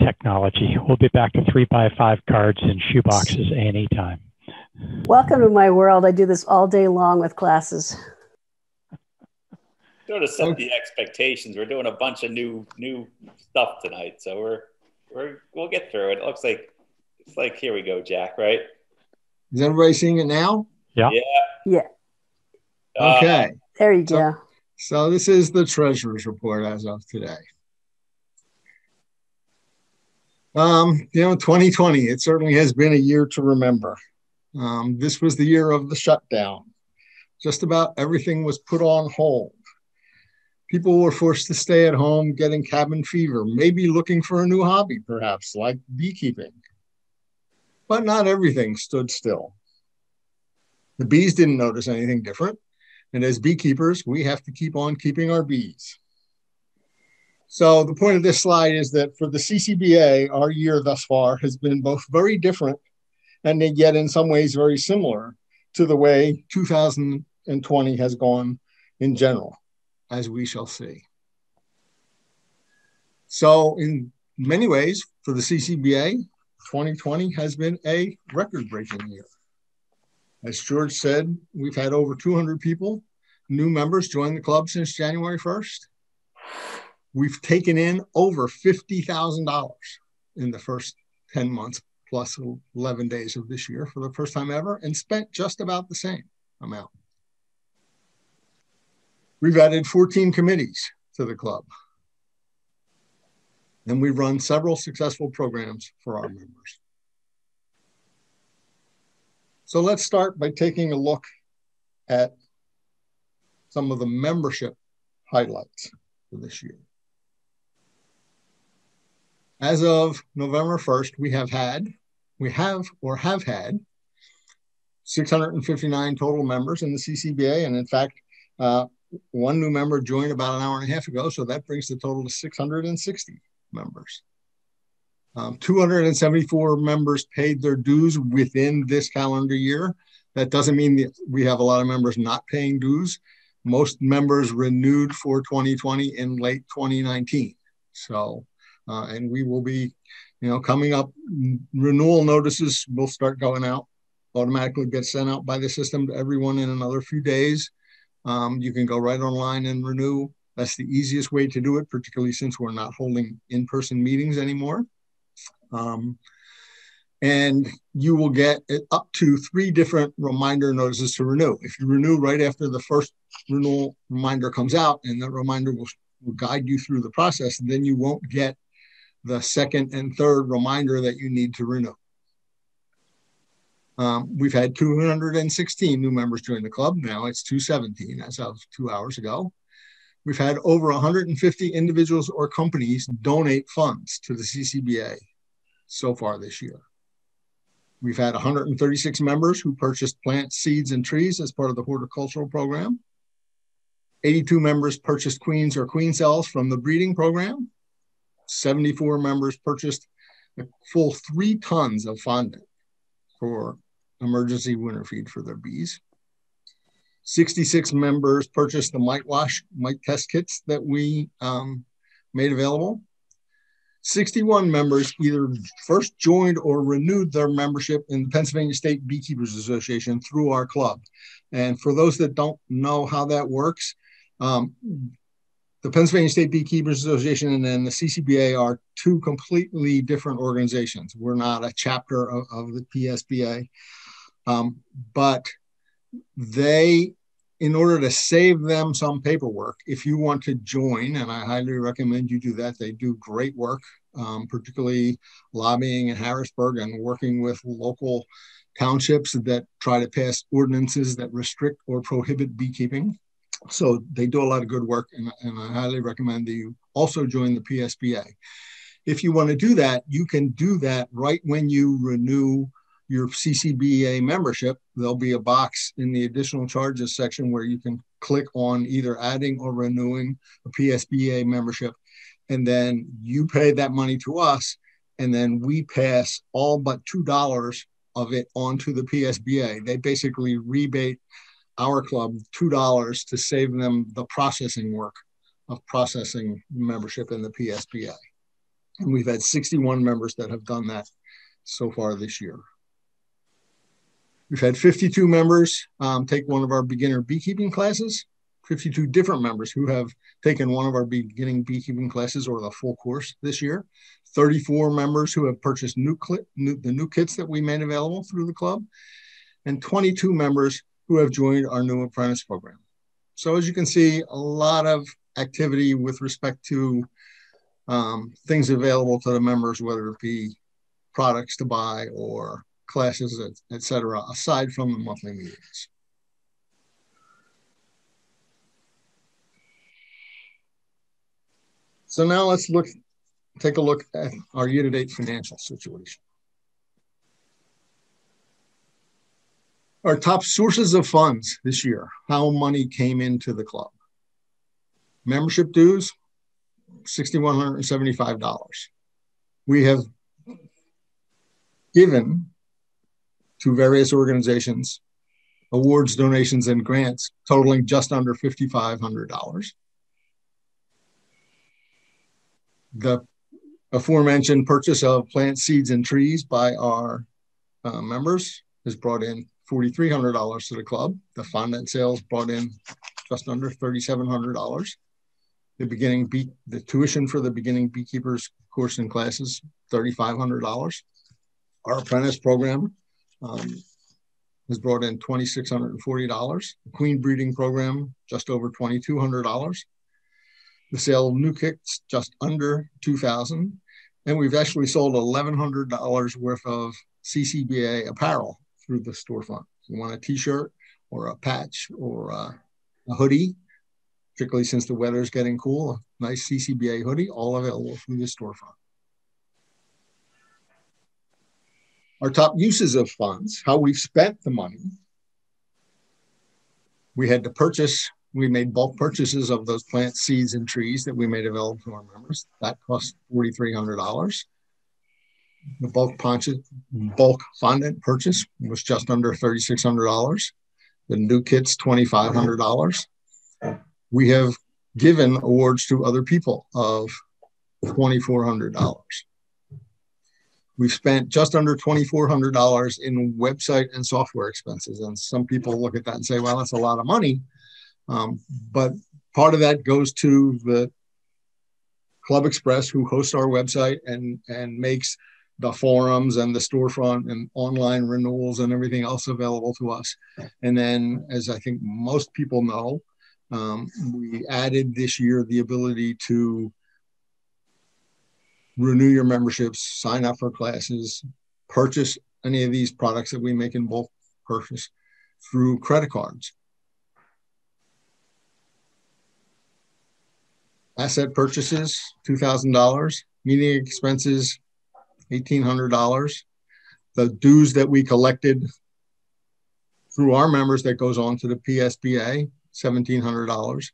[SPEAKER 4] Technology. We'll be back to 3x5 cards and shoeboxes anytime.
[SPEAKER 10] Welcome to my world. I do this all day long with classes.
[SPEAKER 1] Sort of set the expectations. We're doing a bunch of new stuff tonight, so we'll get through it. It looks like it's like, here we go, Jack. Right?
[SPEAKER 2] Is everybody seeing it now?
[SPEAKER 4] Yeah.
[SPEAKER 10] Yeah.
[SPEAKER 2] Okay.
[SPEAKER 10] There you go.
[SPEAKER 2] So this is the treasurer's report as of today. 2020, it certainly has been a year to remember. This was the year of the shutdown. Just about everything was put on hold. People were forced to stay at home, getting cabin fever, maybe looking for a new hobby, perhaps, like beekeeping. But not everything stood still. The bees didn't notice anything different. And as beekeepers, we have to keep on keeping our bees. So the point of this slide is that for the CCBA, our year thus far has been both very different and yet in some ways very similar to the way 2020 has gone in general, as we shall see. So in many ways, for the CCBA, 2020 has been a record-breaking year. As George said, we've had over 200 people, new members, join the club since January 1st. We've taken in over $50,000 in the first 10 months plus 11 days of this year for the first time ever, and spent just about the same amount. We've added 14 committees to the club. And we've run several successful programs for our members. So let's start by taking a look at some of the membership highlights for this year. As of November 1st, we have had 659 total members in the CCBA. And in fact, one new member joined about an hour and a half ago. So that brings the total to 660 members. 274 members paid their dues within this calendar year. That doesn't mean that we have a lot of members not paying dues. Most members renewed for 2020 in late 2019. So, and we will be, coming up, renewal notices will start going out automatically gets sent out by the system to everyone in another few days. You can go right online and renew. That's the easiest way to do it, particularly since we're not holding in-person meetings anymore. And you will get up to 3 different reminder notices to renew. If you renew right after the first renewal reminder comes out, and that reminder will guide you through the process, then you won't get the second and third reminder that you need to renew. We've had 216 new members join the club. Now it's 217 as of 2 hours ago. We've had over 150 individuals or companies donate funds to the CCBA so far this year. We've had 136 members who purchased plants, seeds, and trees as part of the horticultural program. 82 members purchased queens or queen cells from the breeding program. 74 members purchased a full 3 tons of fondant for emergency winter feed for their bees. 66 members purchased the mite test kits that we made available. 61 members either first joined or renewed their membership in the Pennsylvania State Beekeepers Association through our club. And for those that don't know how that works, the Pennsylvania State Beekeepers Association and then the CCBA are 2 completely different organizations. We're not a chapter of the PSBA, but they, in order to save them some paperwork, if you want to join, and I highly recommend you do that, they do great work, particularly lobbying in Harrisburg and working with local townships that try to pass ordinances that restrict or prohibit beekeeping. So they do a lot of good work, and I highly recommend that you also join the PSBA. If you want to do that, you can do that right when you renew your CCBA membership. There'll be a box in the additional charges section where you can click on either adding or renewing a PSBA membership, and then you pay that money to us, and then we pass all but $2 of it onto the PSBA. They basically rebate our club $2 to save them the processing work of processing membership in the PSBA. And we've had 61 members that have done that so far this year. We've had 52 members take one of our beginner beekeeping classes, 52 different members who have taken one of our beginning beekeeping classes or the full course this year, 34 members who have purchased the new kits that we made available through the club, and 22 members who have joined our new apprentice program. So as you can see, a lot of activity with respect to things available to the members, whether it be products to buy or classes, et cetera, aside from the monthly meetings. So now let's take a look at our year-to-date financial situation. Our top sources of funds this year, how money came into the club. Membership dues, $6,175. We have given to various organizations awards, donations, and grants totaling just under $5,500. The aforementioned purchase of plant seeds and trees by our members has brought in $4,300 to the club. The fondant sales brought in just under $3,700. The tuition for the beginning beekeepers course and classes, $3,500. Our apprentice program has brought in $2,640. The queen breeding program, just over $2,200. The sale of new kits, just under $2,000. And we've actually sold $1,100 worth of CCBA apparel through the storefront. If you want a t-shirt or a patch or a hoodie, particularly since the weather is getting cool, a nice CCBA hoodie, all available through the storefront. Our top uses of funds, how we've spent the money. We made bulk purchases of those plant seeds and trees that we made available to our members. That cost $4,300. The bulk fondant purchase was just under $3,600. The new kits, $2,500. We have given awards to other people of $2,400. We've spent just under $2,400 in website and software expenses. And some people look at that and say, well, that's a lot of money. But part of that goes to the Club Express, who hosts our website and makes the forums and the storefront and online renewals and everything else available to us. And then, as I think most people know, we added this year the ability to renew your memberships, sign up for classes, purchase any of these products that we make in bulk purchase through credit cards. Asset purchases, $2,000. Meeting expenses, $1,800. The dues that we collected through our members that goes on to the PSBA, $1,700.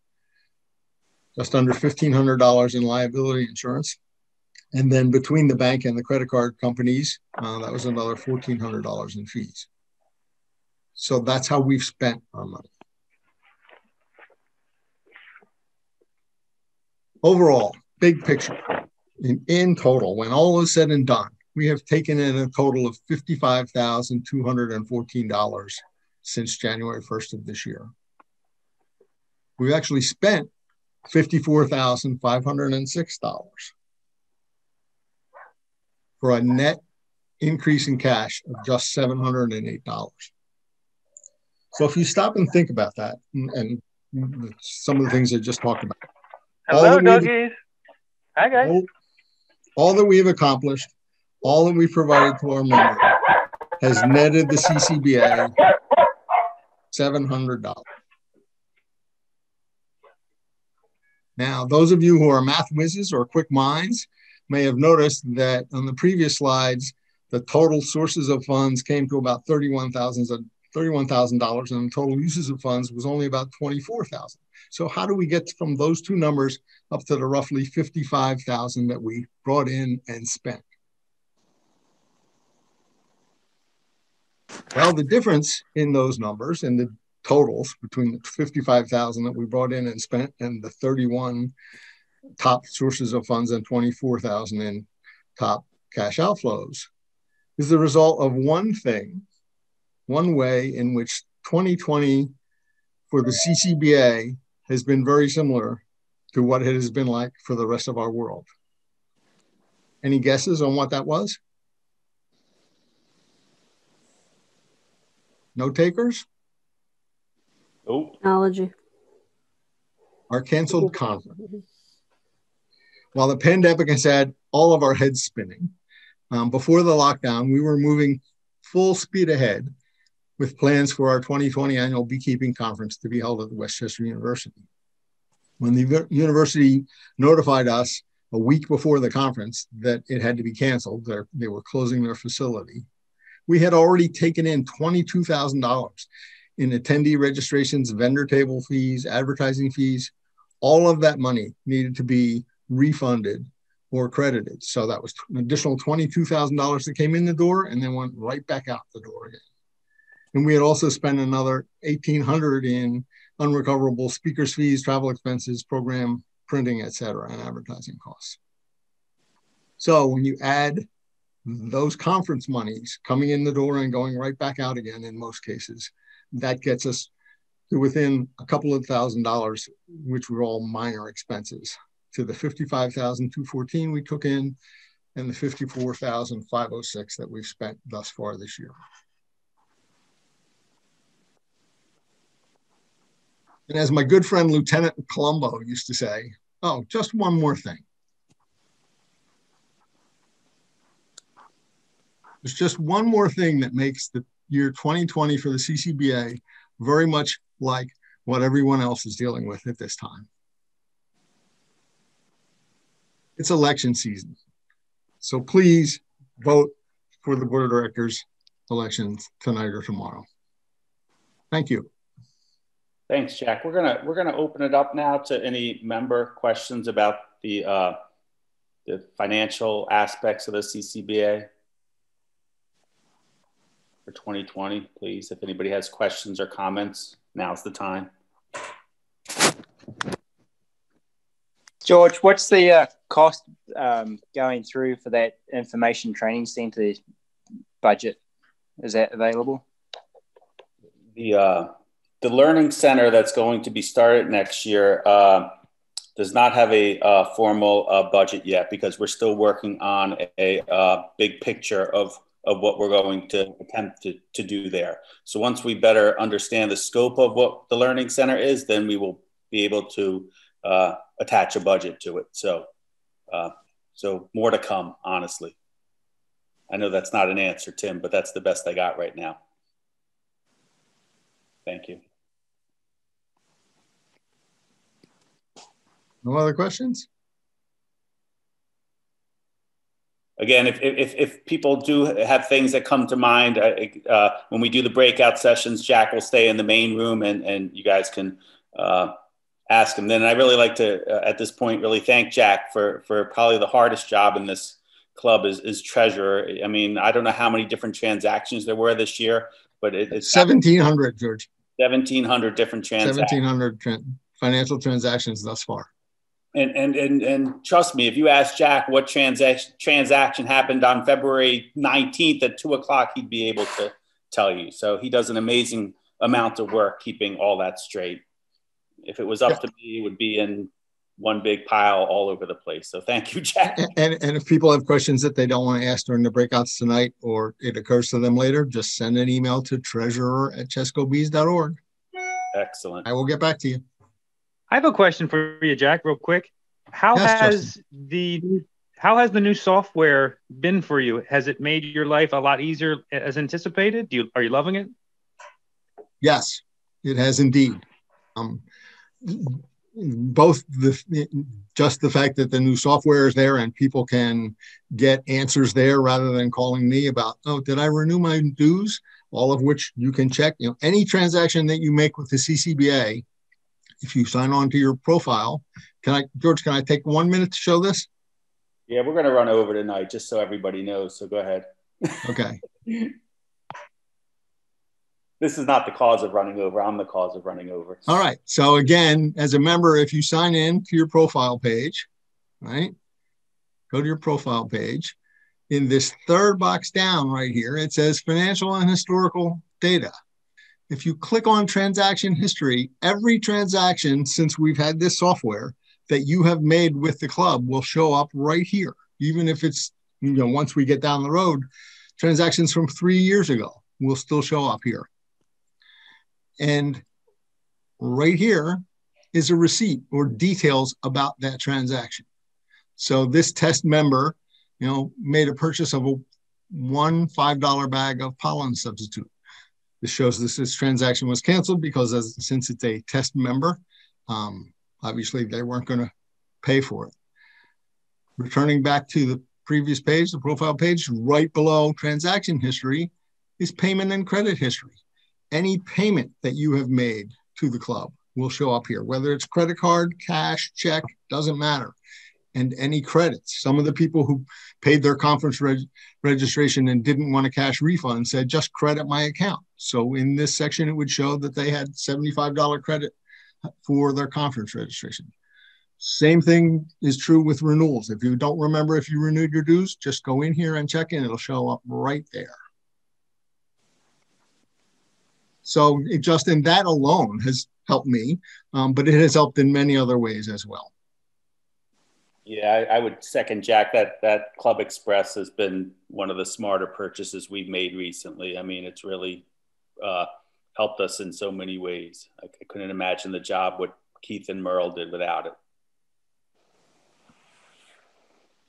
[SPEAKER 2] Just under $1,500 in liability insurance. And then between the bank and the credit card companies, that was another $1,400 in fees. So that's how we've spent our money. Overall, big picture, in total, when all is said and done, we have taken in a total of $55,214 since January 1st of this year. We've actually spent $54,506 for a net increase in cash of just $708. So if you stop and think about that, and some of the things I just talked about.
[SPEAKER 11] Hello, doggies. Hi, guys.
[SPEAKER 2] All that we have accomplished, all that we've provided to our members has netted the CCBA $700. Now, those of you who are math whizzes or quick minds may have noticed that on the previous slides, the total sources of funds came to about $31,000 and the total uses of funds was only about $24,000. So how do we get from those two numbers up to the roughly $55,000 that we brought in and spent? Well, the difference in those numbers and the totals between the $55,000 that we brought in and spent and the 31 top sources of funds and 24,000 in top cash outflows is the result of one thing, one way in which 2020 for the CCBA has been very similar to what it has been like for the rest of our world. Any guesses on what that was? No takers?
[SPEAKER 1] Nope.
[SPEAKER 10] Technology.
[SPEAKER 2] Our canceled conference. While the pandemic has had all of our heads spinning, before the lockdown, we were moving full speed ahead with plans for our 2020 annual beekeeping conference to be held at Westchester University. When the university notified us a week before the conference that it had to be canceled, they were closing their facility, we had already taken in $22,000 in attendee registrations, vendor table fees, advertising fees. All of that money needed to be refunded or credited. So that was an additional $22,000 that came in the door and then went right back out the door again. And we had also spent another $1,800 in unrecoverable speakers fees, travel expenses, program printing, et cetera, and advertising costs. So when you add those conference monies coming in the door and going right back out again in most cases, that gets us to within a couple of $1,000, which were all minor expenses, to the $55,214 we took in and the $54,506 that we've spent thus far this year. And as my good friend Lieutenant Colombo used to say, oh, just one more thing. There's just one more thing that makes the year 2020 for the CCBA very much like what everyone else is dealing with at this time. It's election season. So please vote for the board of directors elections tonight or tomorrow. Thank you.
[SPEAKER 1] Thanks, Jack. We're gonna open it up now to any member questions about the financial aspects of the CCBA for 2020. Please, if anybody has questions or comments, now's the time.
[SPEAKER 12] George, what's the cost going through for that information training center budget? Is that available?
[SPEAKER 1] The learning center that's going to be started next year does not have a formal budget yet, because we're still working on a big picture of what we're going to attempt to do there. So once we better understand the scope of what the learning center is, then we will be able to attach a budget to it. So more to come, honestly. I know that's not an answer, Tim, but that's the best I got right now. Thank you.
[SPEAKER 2] No other questions?
[SPEAKER 1] Again, if people do have things that come to mind, when we do the breakout sessions, Jack will stay in the main room and you guys can ask him then. I really like to, at this point, really thank Jack for probably the hardest job in this club is treasurer. I mean, I don't know how many different transactions there were this year, but it's
[SPEAKER 2] 1,700, George.
[SPEAKER 1] 1,700 different transactions.
[SPEAKER 2] 1,700 financial transactions thus far.
[SPEAKER 1] And trust me, if you ask Jack what transaction happened on February 19th at 2:00, he'd be able to tell you. So he does an amazing amount of work keeping all that straight. If it was up to me, it would be in one big pile all over the place. So thank you, Jack.
[SPEAKER 2] And if people have questions that they don't want to ask during the breakouts tonight, or it occurs to them later, just send an email to treasurer@chescobees.org.
[SPEAKER 1] Excellent.
[SPEAKER 2] I will get back to you.
[SPEAKER 11] I have a question for you, Jack, real quick. How has the new software been for you? Has it made your life a lot easier as anticipated? Are you loving it?
[SPEAKER 2] Yes, it has indeed. Both just the fact that the new software is there and people can get answers there rather than calling me about, oh, did I renew my dues? All of which you can check. You know, any transaction that you make with the CCBA, if you sign on to your profile, George, can I take 1 minute to show this?
[SPEAKER 1] Yeah, we're going to run over tonight just so everybody knows. So go ahead.
[SPEAKER 2] Okay.
[SPEAKER 1] This is not the cause of running over. I'm the cause of running over.
[SPEAKER 2] All right. So again, as a member, if you sign in to your profile page, right, go to your profile page. In this third box down right here, it says financial and historical data. If you click on transaction history, every transaction since we've had this software that you have made with the club will show up right here. Even if it's, once we get down the road, transactions from 3 years ago will still show up here. And right here is a receipt or details about that transaction. So this test member, made a purchase of one $5 bag of pollen substitute. This shows this transaction was canceled because since it's a test member, obviously they weren't going to pay for it. Returning back to the previous page, the profile page, right below transaction history is payment and credit history. Any payment that you have made to the club will show up here, whether it's credit card, cash, check, doesn't matter. And any credits. Some of the people who paid their conference registration and didn't want a cash refund said, just credit my account. So in this section, it would show that they had $75 credit for their conference registration. Same thing is true with renewals. If you don't remember if you renewed your dues, just go in here and check in. It'll show up right there. So just in that alone has helped me, but it has helped in many other ways as well.
[SPEAKER 1] Yeah, I would second Jack that Club Express has been one of the smarter purchases we've made recently. I mean, it's really helped us in so many ways. I couldn't imagine the job what Keith and Merle did without it.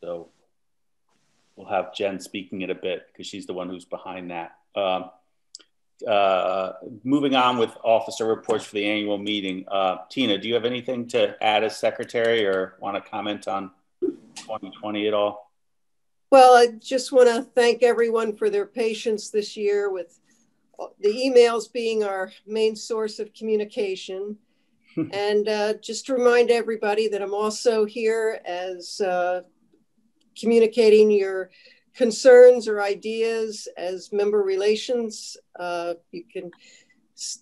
[SPEAKER 1] So we'll have Jen speaking in a bit because she's the one who's behind that. Moving on with officer reports for the annual meeting. Tina, do you have anything to add as secretary or want to comment on 2020 at all?
[SPEAKER 3] Well, I just want to thank everyone for their patience this year with the emails being our main source of communication. And just to remind everybody that I'm also here as communicating your concerns or ideas as member relations. You can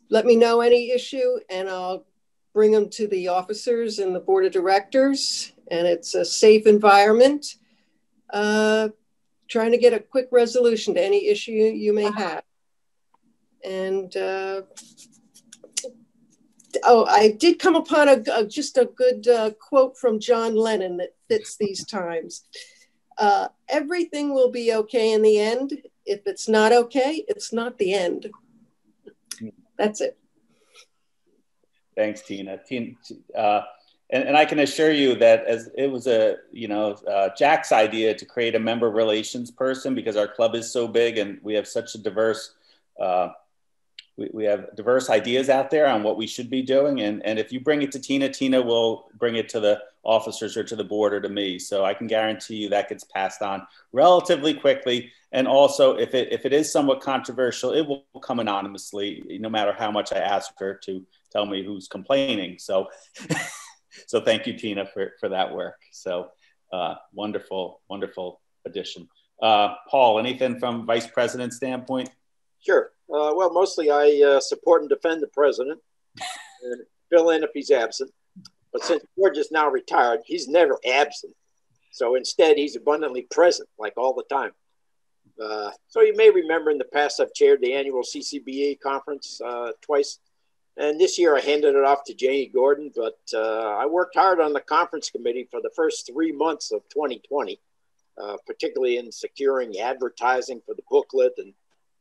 [SPEAKER 3] let me know any issue and I'll bring them to the officers and the board of directors, and it's a safe environment. Trying to get a quick resolution to any issue you may have. And I did come upon just a good quote from John Lennon that fits these times. Everything will be okay in the end. If it's not okay, it's not the end. That's it.
[SPEAKER 1] Thanks, Tina. And I can assure you that as it was Jack's idea to create a member relations person, because our club is so big and we have such a diverse, we have diverse ideas out there on what we should be doing. And if you bring it to Tina, Tina will bring it to the officers or to the board or to me. So I can guarantee you that gets passed on relatively quickly. And also if it is somewhat controversial, it will come anonymously, no matter how much I ask her to tell me who's complaining. So so thank you, Tina, for that work. So wonderful, wonderful addition. Paul, anything from Vice President's standpoint?
[SPEAKER 13] Sure. Well, mostly I support and defend the president and fill in if he's absent. But since George is now retired, he's never absent. So instead, he's abundantly present, like all the time. So you may remember in the past, I've chaired the annual CCBA conference twice. And this year I handed it off to Janie Gordon, but I worked hard on the conference committee for the first 3 months of 2020, particularly in securing advertising for the booklet and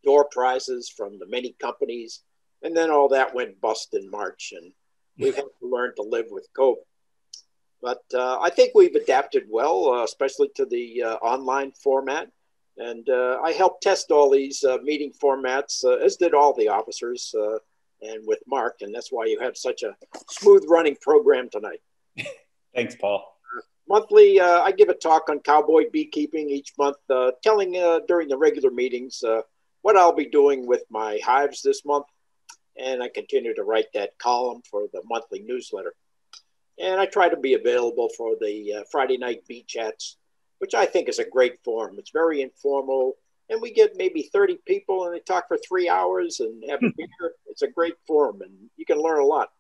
[SPEAKER 13] door prizes from the many companies. And then all that went bust in March, and we've had to learn to live with COVID. But I think we've adapted well, especially to the online format. And I helped test all these meeting formats, as did all the officers. And with Mark, and that's why you have such a smooth running program tonight.
[SPEAKER 1] Thanks, Paul.
[SPEAKER 13] Monthly, I give a talk on cowboy beekeeping each month, telling during the regular meetings what I'll be doing with my hives this month. And I continue to write that column for the monthly newsletter. And I try to be available for the Friday night bee chats, which I think is a great forum. It's very informal. And we get maybe 30 people and they talk for 3 hours and have a beer. It's a great forum and you can learn a lot.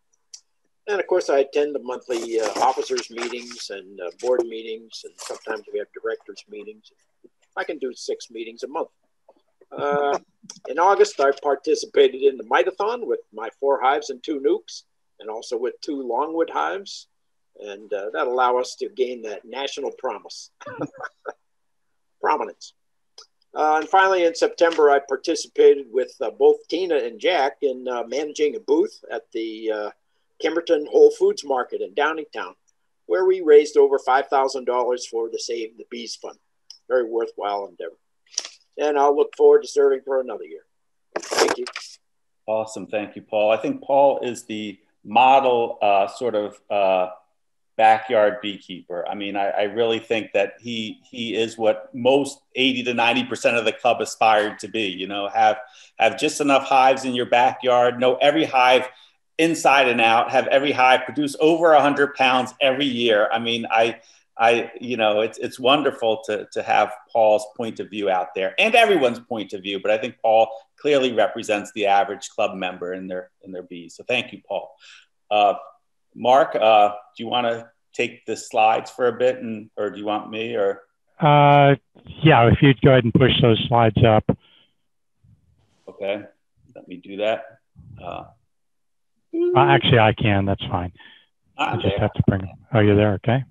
[SPEAKER 13] And of course, I attend the monthly officers meetings and board meetings. And sometimes we have directors meetings. I can do 6 meetings a month. In August, I participated in the Mitathon with my 4 hives and 2 nukes, and also with 2 longwood hives. And that allow us to gain that national prominence. And finally, in September, I participated with both Tina and Jack in managing a booth at the Kimberton Whole Foods Market in Downingtown, where we raised over $5,000 for the Save the Bees Fund. Very worthwhile endeavor. And I'll look forward to serving for another year. Thank you.
[SPEAKER 1] Awesome. Thank you, Paul. I think Paul is the model backyard beekeeper. I mean, I really think that he is what most 80 to 90% of the club aspired to be, you know, have just enough hives in your backyard, know every hive inside and out, have every hive produce over 100 pounds every year. I mean, it's wonderful to have Paul's point of view out there and everyone's point of view, but I think Paul clearly represents the average club member in their bees. So thank you, Paul. Mark, do you want to take the slides for a bit, or do you want me? Or
[SPEAKER 4] yeah, if you'd go ahead and push those slides up.
[SPEAKER 1] Okay, let me do that.
[SPEAKER 4] Actually, I can. That's fine. I just have to bring them. Oh, you're there. Okay.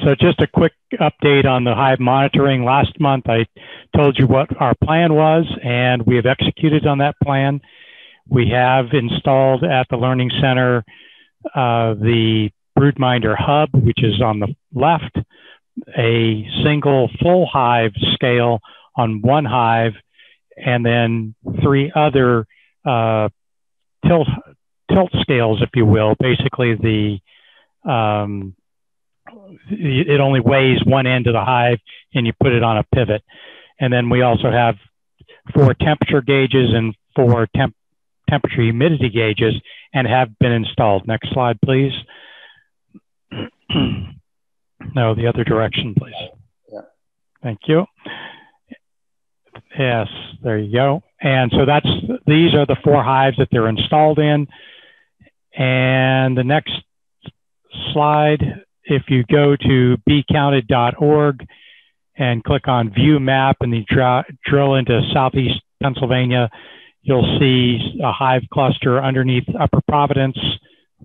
[SPEAKER 4] So just a quick update on the hive monitoring. Last month, I told you what our plan was, and we have executed on that plan. We have installed at the Learning Center the Broodminder hub, which is on the left, a single full hive scale on one hive, and then 3 other tilt scales, if you will. Basically, it only weighs one end of the hive, and you put it on a pivot. And then we also have 4 temperature gauges and 4 temperature humidity gauges, and have been installed. Next slide, please. No, the other direction, please.
[SPEAKER 1] Yeah.
[SPEAKER 4] Thank you. Yes, there you go. And so these are the 4 hives that they're installed in. And the next slide, if you go to beecounted.org and click on View Map and you drill into Southeast Pennsylvania, you'll see a hive cluster underneath Upper Providence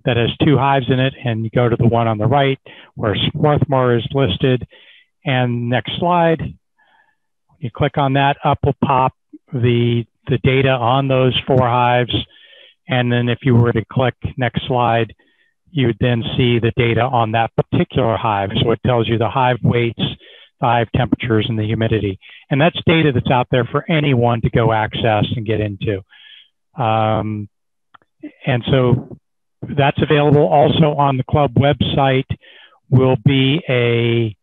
[SPEAKER 4] that has 2 hives in it, and you go to the one on the right where Swarthmore is listed. And next slide, you click on that, up will pop the data on those 4 hives. And then if you were to click next slide, you would then see the data on that particular hive. So it tells you the hive weights, the hive temperatures, and the humidity. And that's data that's out there for anyone to go access and get into. And so that's available also on the club website. Will be a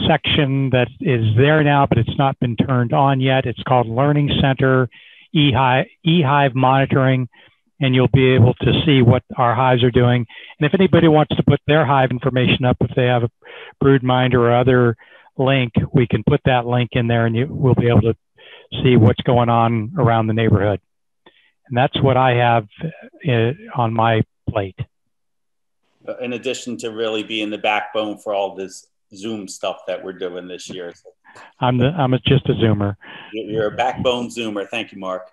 [SPEAKER 4] section that is there now, but it's not been turned on yet. It's called Learning Center eHive Monitoring, and you'll be able to see what our hives are doing. And if anybody wants to put their hive information up, if they have a broodminder or other link, we can put that link in there, and we'll be able to see what's going on around the neighborhood. And that's what I have on my plate.
[SPEAKER 1] In addition to really being the backbone for all this Zoom stuff that we're doing this year.
[SPEAKER 4] I'm just a Zoomer.
[SPEAKER 1] You're a backbone Zoomer. Thank you, Mark.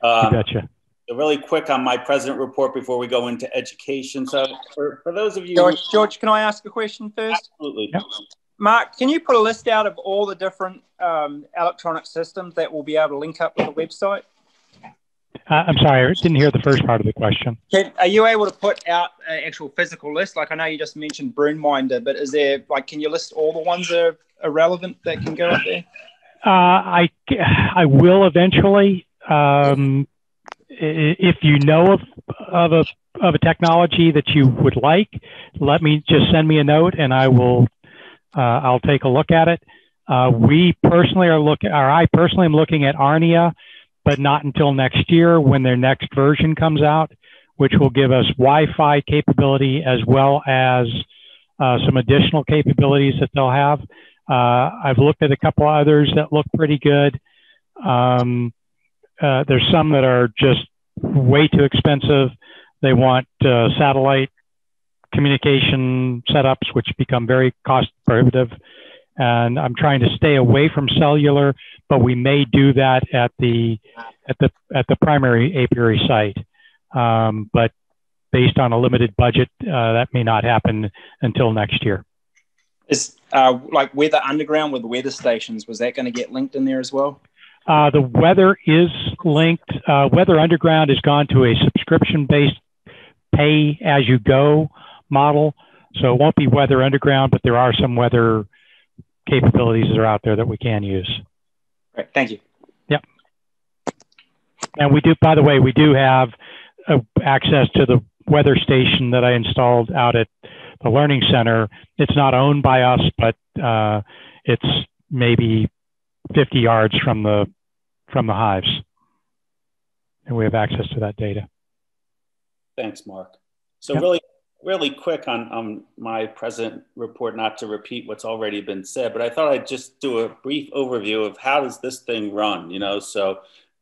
[SPEAKER 4] You betcha.
[SPEAKER 1] Really quick on my president report before we go into education. So for those of you...
[SPEAKER 12] George, can I ask a question first?
[SPEAKER 1] Absolutely.
[SPEAKER 4] Yep.
[SPEAKER 12] Mark, can you put a list out of all the different electronic systems that will be able to link up with the website?
[SPEAKER 4] I'm sorry, I didn't hear the first part of the question.
[SPEAKER 12] Are you able to put out an actual physical list? Like I know you just mentioned Broodminder, but is there, like, can you list all the ones that are relevant that can go up there?
[SPEAKER 4] I will eventually. If you know of a technology that you would like, send me a note and I'll take a look at it. I personally am looking at Arnia, but not until next year when their next version comes out, which will give us Wi-Fi capability as well as some additional capabilities that they'll have. I've looked at a couple others that look pretty good. There's some that are just way too expensive. They want satellite communication setups, which become very cost prohibitive. And I'm trying to stay away from cellular, but we may do that at the primary apiary site. But based on a limited budget, that may not happen until next year.
[SPEAKER 12] Is like Weather Underground with weather stations, was that going to get linked in there as well?
[SPEAKER 4] The weather is linked. Weather Underground has gone to a subscription-based pay-as-you-go model. So it won't be Weather Underground, but there are some weather capabilities that are out there that we can use.
[SPEAKER 12] Great, thank you.
[SPEAKER 4] Yep. And we do, by the way, we do have access to the weather station that I installed out at the Learning Center. It's not owned by us, but it's maybe 50 yards from the hives. And we have access to that data.
[SPEAKER 1] Thanks, Mark. So
[SPEAKER 4] yep.
[SPEAKER 1] really quick on my present report, not to repeat what's already been said, but I thought I'd just do a brief overview of how does this thing run, so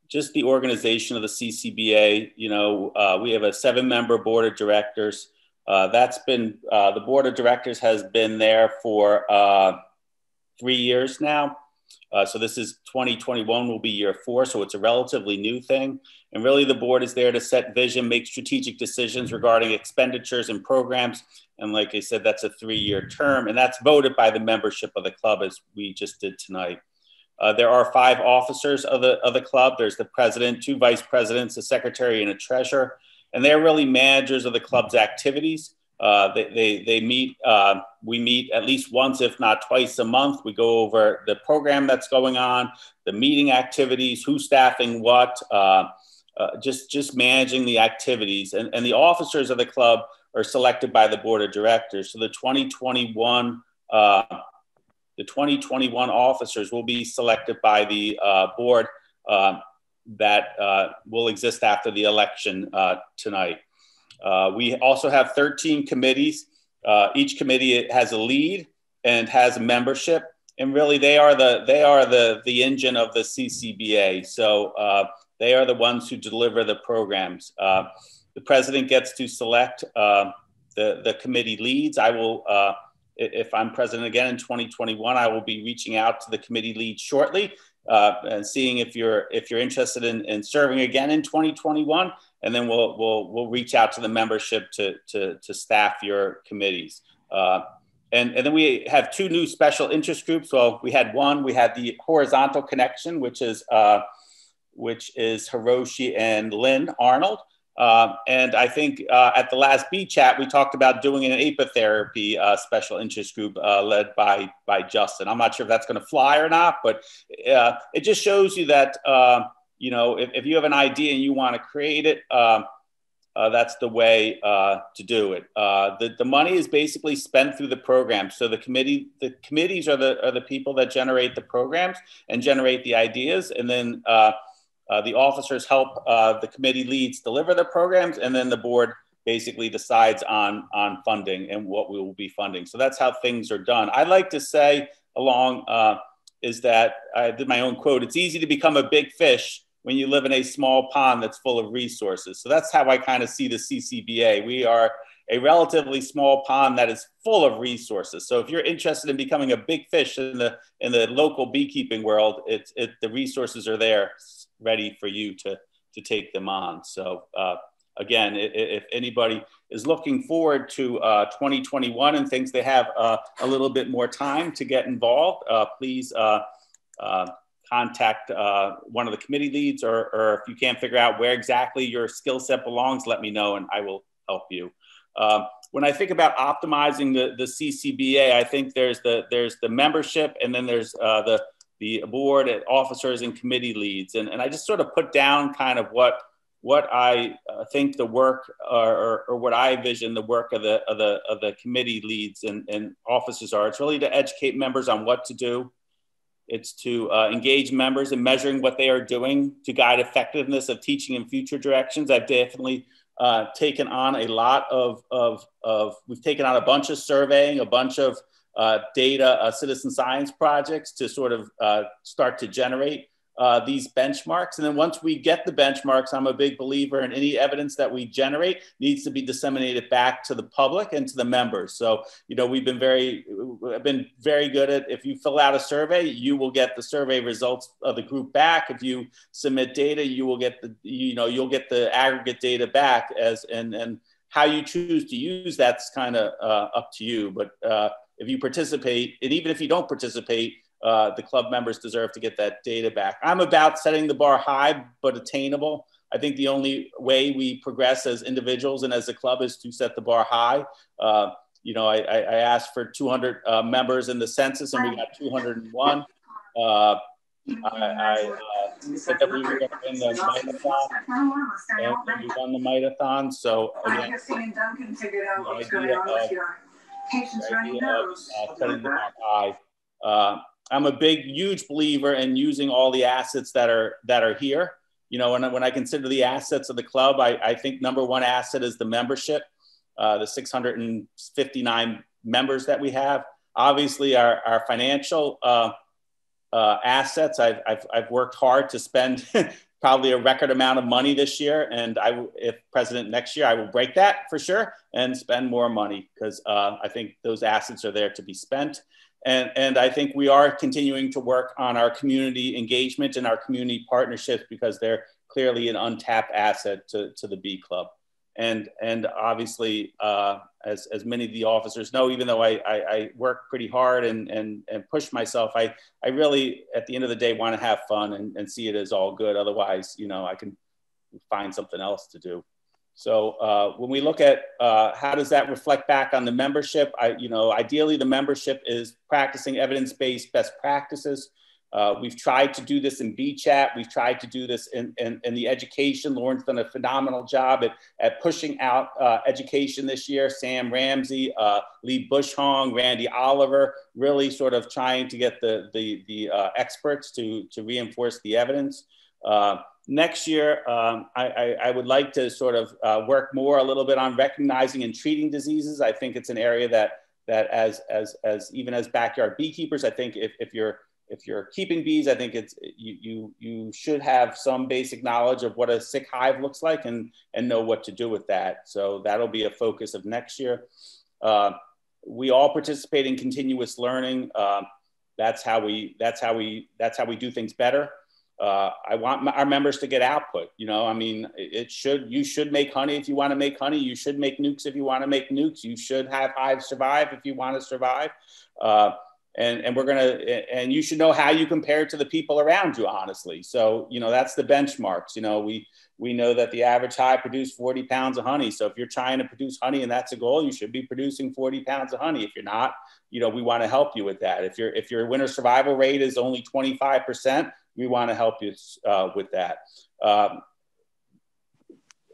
[SPEAKER 1] just the organization of the CCBA, we have a 7-member board of directors. That's been, the board of directors has been there for 3 years now. So this is 2021 will be year 4. So it's a relatively new thing. And really the board is there to set vision, make strategic decisions regarding expenditures and programs. And like I said, that's a 3-year term, and that's voted by the membership of the club as we just did tonight. There are 5 officers of the club. There's the president, 2 vice presidents, a secretary, and a treasurer. And they're really managers of the club's activities. They meet, we meet at least once, if not twice a month. We go over the program that's going on, the meeting activities, who's staffing what, just managing the activities. And the officers of the club are selected by the board of directors. So the 2021 officers will be selected by the board that will exist after the election tonight. We also have 13 committees. Each committee has a lead and has a membership, and really they are the engine of the CCBA. So they are the ones who deliver the programs. the president gets to select the committee leads. I will, if I'm president again in 2021, I will be reaching out to the committee leads shortly and seeing if you're interested in serving again in 2021, and then we'll reach out to the membership to staff your committees. And then we have two new special interest groups. Well, we had the horizontal connection, which is Hiroshi and Lynn Arnold. And I think at the last bee chat, we talked about doing an apitherapy special interest group led by Justin. I'm not sure if that's going to fly or not, but it just shows you that, if you have an idea and you want to create it, that's the way to do it. The money is basically spent through the program. So the committees are the people that generate the programs and generate the ideas. And then the officers help the committee leads deliver the programs, and then the board basically decides on funding and what we will be funding. So that's how things are done. I'd like to say is that I did my own quote, it's easy to become a big fish when you live in a small pond that's full of resources. So that's how I kind of see the CCBA. We are a relatively small pond that is full of resources. So if you're interested in becoming a big fish in the local beekeeping world, the resources are there ready for you to take them on. So again, if anybody is looking forward to 2021 and thinks they have a little bit more time to get involved, please contact one of the committee leads, or if you can't figure out where exactly your skill set belongs, let me know and I will help you. When I think about optimizing the CCBA, I think there's the membership, and then there's the board, officers, and committee leads. And I just sort of put down kind of what I think the work or what I envision the work of the committee leads and officers are. It's really to educate members on what to do. It's to engage members in measuring what they are doing to guide effectiveness of teaching in future directions. I've definitely taken on a lot we've taken on a bunch of surveying, a bunch of data, citizen science projects to sort of start to generate these benchmarks. And then once we get the benchmarks, I'm a big believer in any evidence that we generate needs to be disseminated back to the public and to the members. So, we've been very good at, if you fill out a survey, you will get the survey results of the group back. If you submit data, you will get you'll get the aggregate data back and how you choose to use that's kind of up to you. But if you participate, and even if you don't participate, the club members deserve to get that data back. I'm about setting the bar high, but attainable. I think the only way we progress as individuals and as a club is to set the bar high. I asked for 200 members in the census, and we got 201. I said that we were going to win the Mite-a-thon, and we won the Mite-a-thon. So again, the idea of setting the bar high. I'm a huge believer in using all the assets that are here. When I consider the assets of the club, I think number one asset is the membership, the 659 members that we have. Obviously, our financial assets. I've worked hard to spend probably a record amount of money this year, and if president next year, I will break that for sure and spend more money because I think those assets are there to be spent. And I think we are continuing to work on our community engagement and our community partnerships because they're clearly an untapped asset to the Bee Club. And obviously, as many of the officers know, even though I work pretty hard and push myself, I really, at the end of the day, want to have fun and see it as all good. Otherwise, I can find something else to do. So when we look at how does that reflect back on the membership, ideally the membership is practicing evidence-based best practices. We've tried to do this in Bee Chat. We've tried to do this in the education. Lauren's done a phenomenal job at pushing out education this year. Sam Ramsey, Lee Bushong, Randy Oliver, really sort of trying to get the experts to reinforce the evidence. Next year, I would like to sort of work more a little bit on recognizing and treating diseases. I think it's an area that as even as backyard beekeepers, I think if if you're keeping bees, I think it's you should have some basic knowledge of what a sick hive looks like and know what to do with that. So that'll be a focus of next year. We all participate in continuous learning. That's how we do things better. I want our members to get output. You know, I mean, you should make honey if you want to make honey. You should make nukes if you want to make nukes. You should have hives survive if you want to survive. And we're and you should know how you compare to the people around you, honestly. So, you know, that's the benchmarks. You know, we know that the average hive produced 40 pounds of honey. So if you're trying to produce honey and that's a goal, you should be producing 40 pounds of honey. If you're not, you know, we want to help you with that. If your winter survival rate is only 25%, we want to help you with that.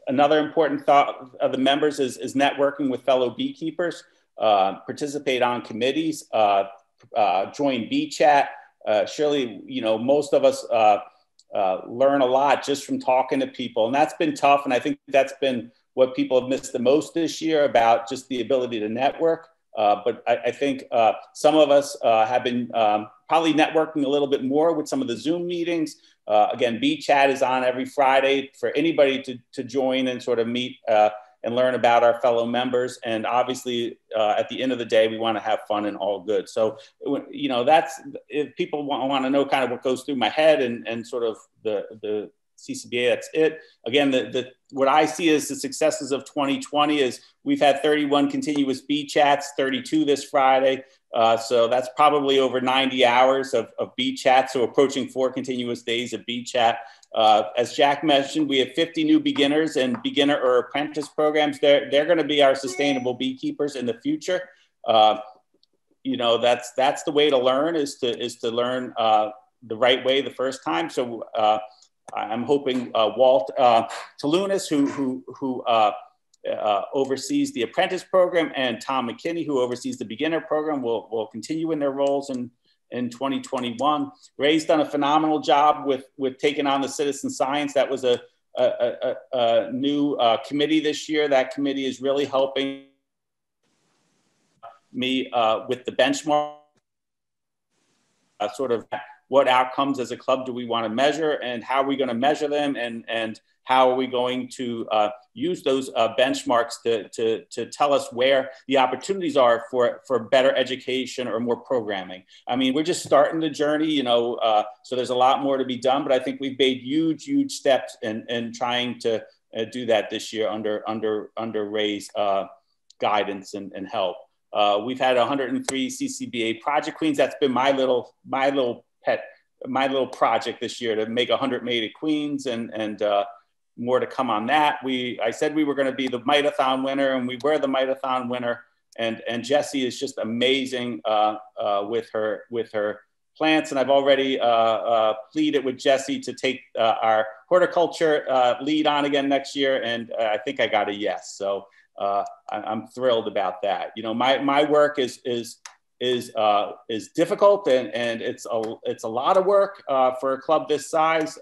[SPEAKER 1] Another important thought of the members is networking with fellow beekeepers, participate on committees, join bee chat. Surely, you know, most of us learn a lot just from talking to people, and that's been tough. And I think that's been what people have missed the most this year, about just the ability to network. But I think some of us have been probably networking a little bit more with some of the Zoom meetings. Again, Bee Chat is on every Friday for anybody to join and sort of meet and learn about our fellow members. And obviously, at the end of the day, we want to have fun and all good. So, you know, that's, if people want to know kind of what goes through my head and sort of the CCBA, that's it. Again, what I see as the successes of 2020 is we've had 31 continuous bee chats, 32 this Friday. So that's probably over 90 hours of bee chat. So approaching 4 continuous days of bee chat. As Jack mentioned, we have 50 new beginners and beginner or apprentice programs. They're going to be our sustainable beekeepers in the future. You know, that's the way to learn, is to learn the right way the first time. So I'm hoping Walt Talunas, who oversees the apprentice program, and Tom McKinney, who oversees the beginner program, will continue in their roles in 2021. Ray's done a phenomenal job with taking on the citizen science. That was a new committee this year. That committee is really helping me with the benchmark, sort of what outcomes as a club do we want to measure, and how are we going to measure them, and how are we going to use those benchmarks to tell us where the opportunities are for better education or more programming. I mean, we're just starting the journey, you know, so there's a lot more to be done, but I think we've made huge steps in trying to do that this year under Ray's guidance and help. We've had 103 CCBA project queens. That's been my little project this year, to make 100 mated queens, and more to come on that. I said we were going to be the Mitathon winner, and we were the Mitathon winner. And Jessie is just amazing with her plants. And I've already pleaded with Jessie to take our horticulture lead on again next year, and I think I got a yes. So I'm thrilled about that. You know, my work is difficult, and it's a lot of work for a club this size.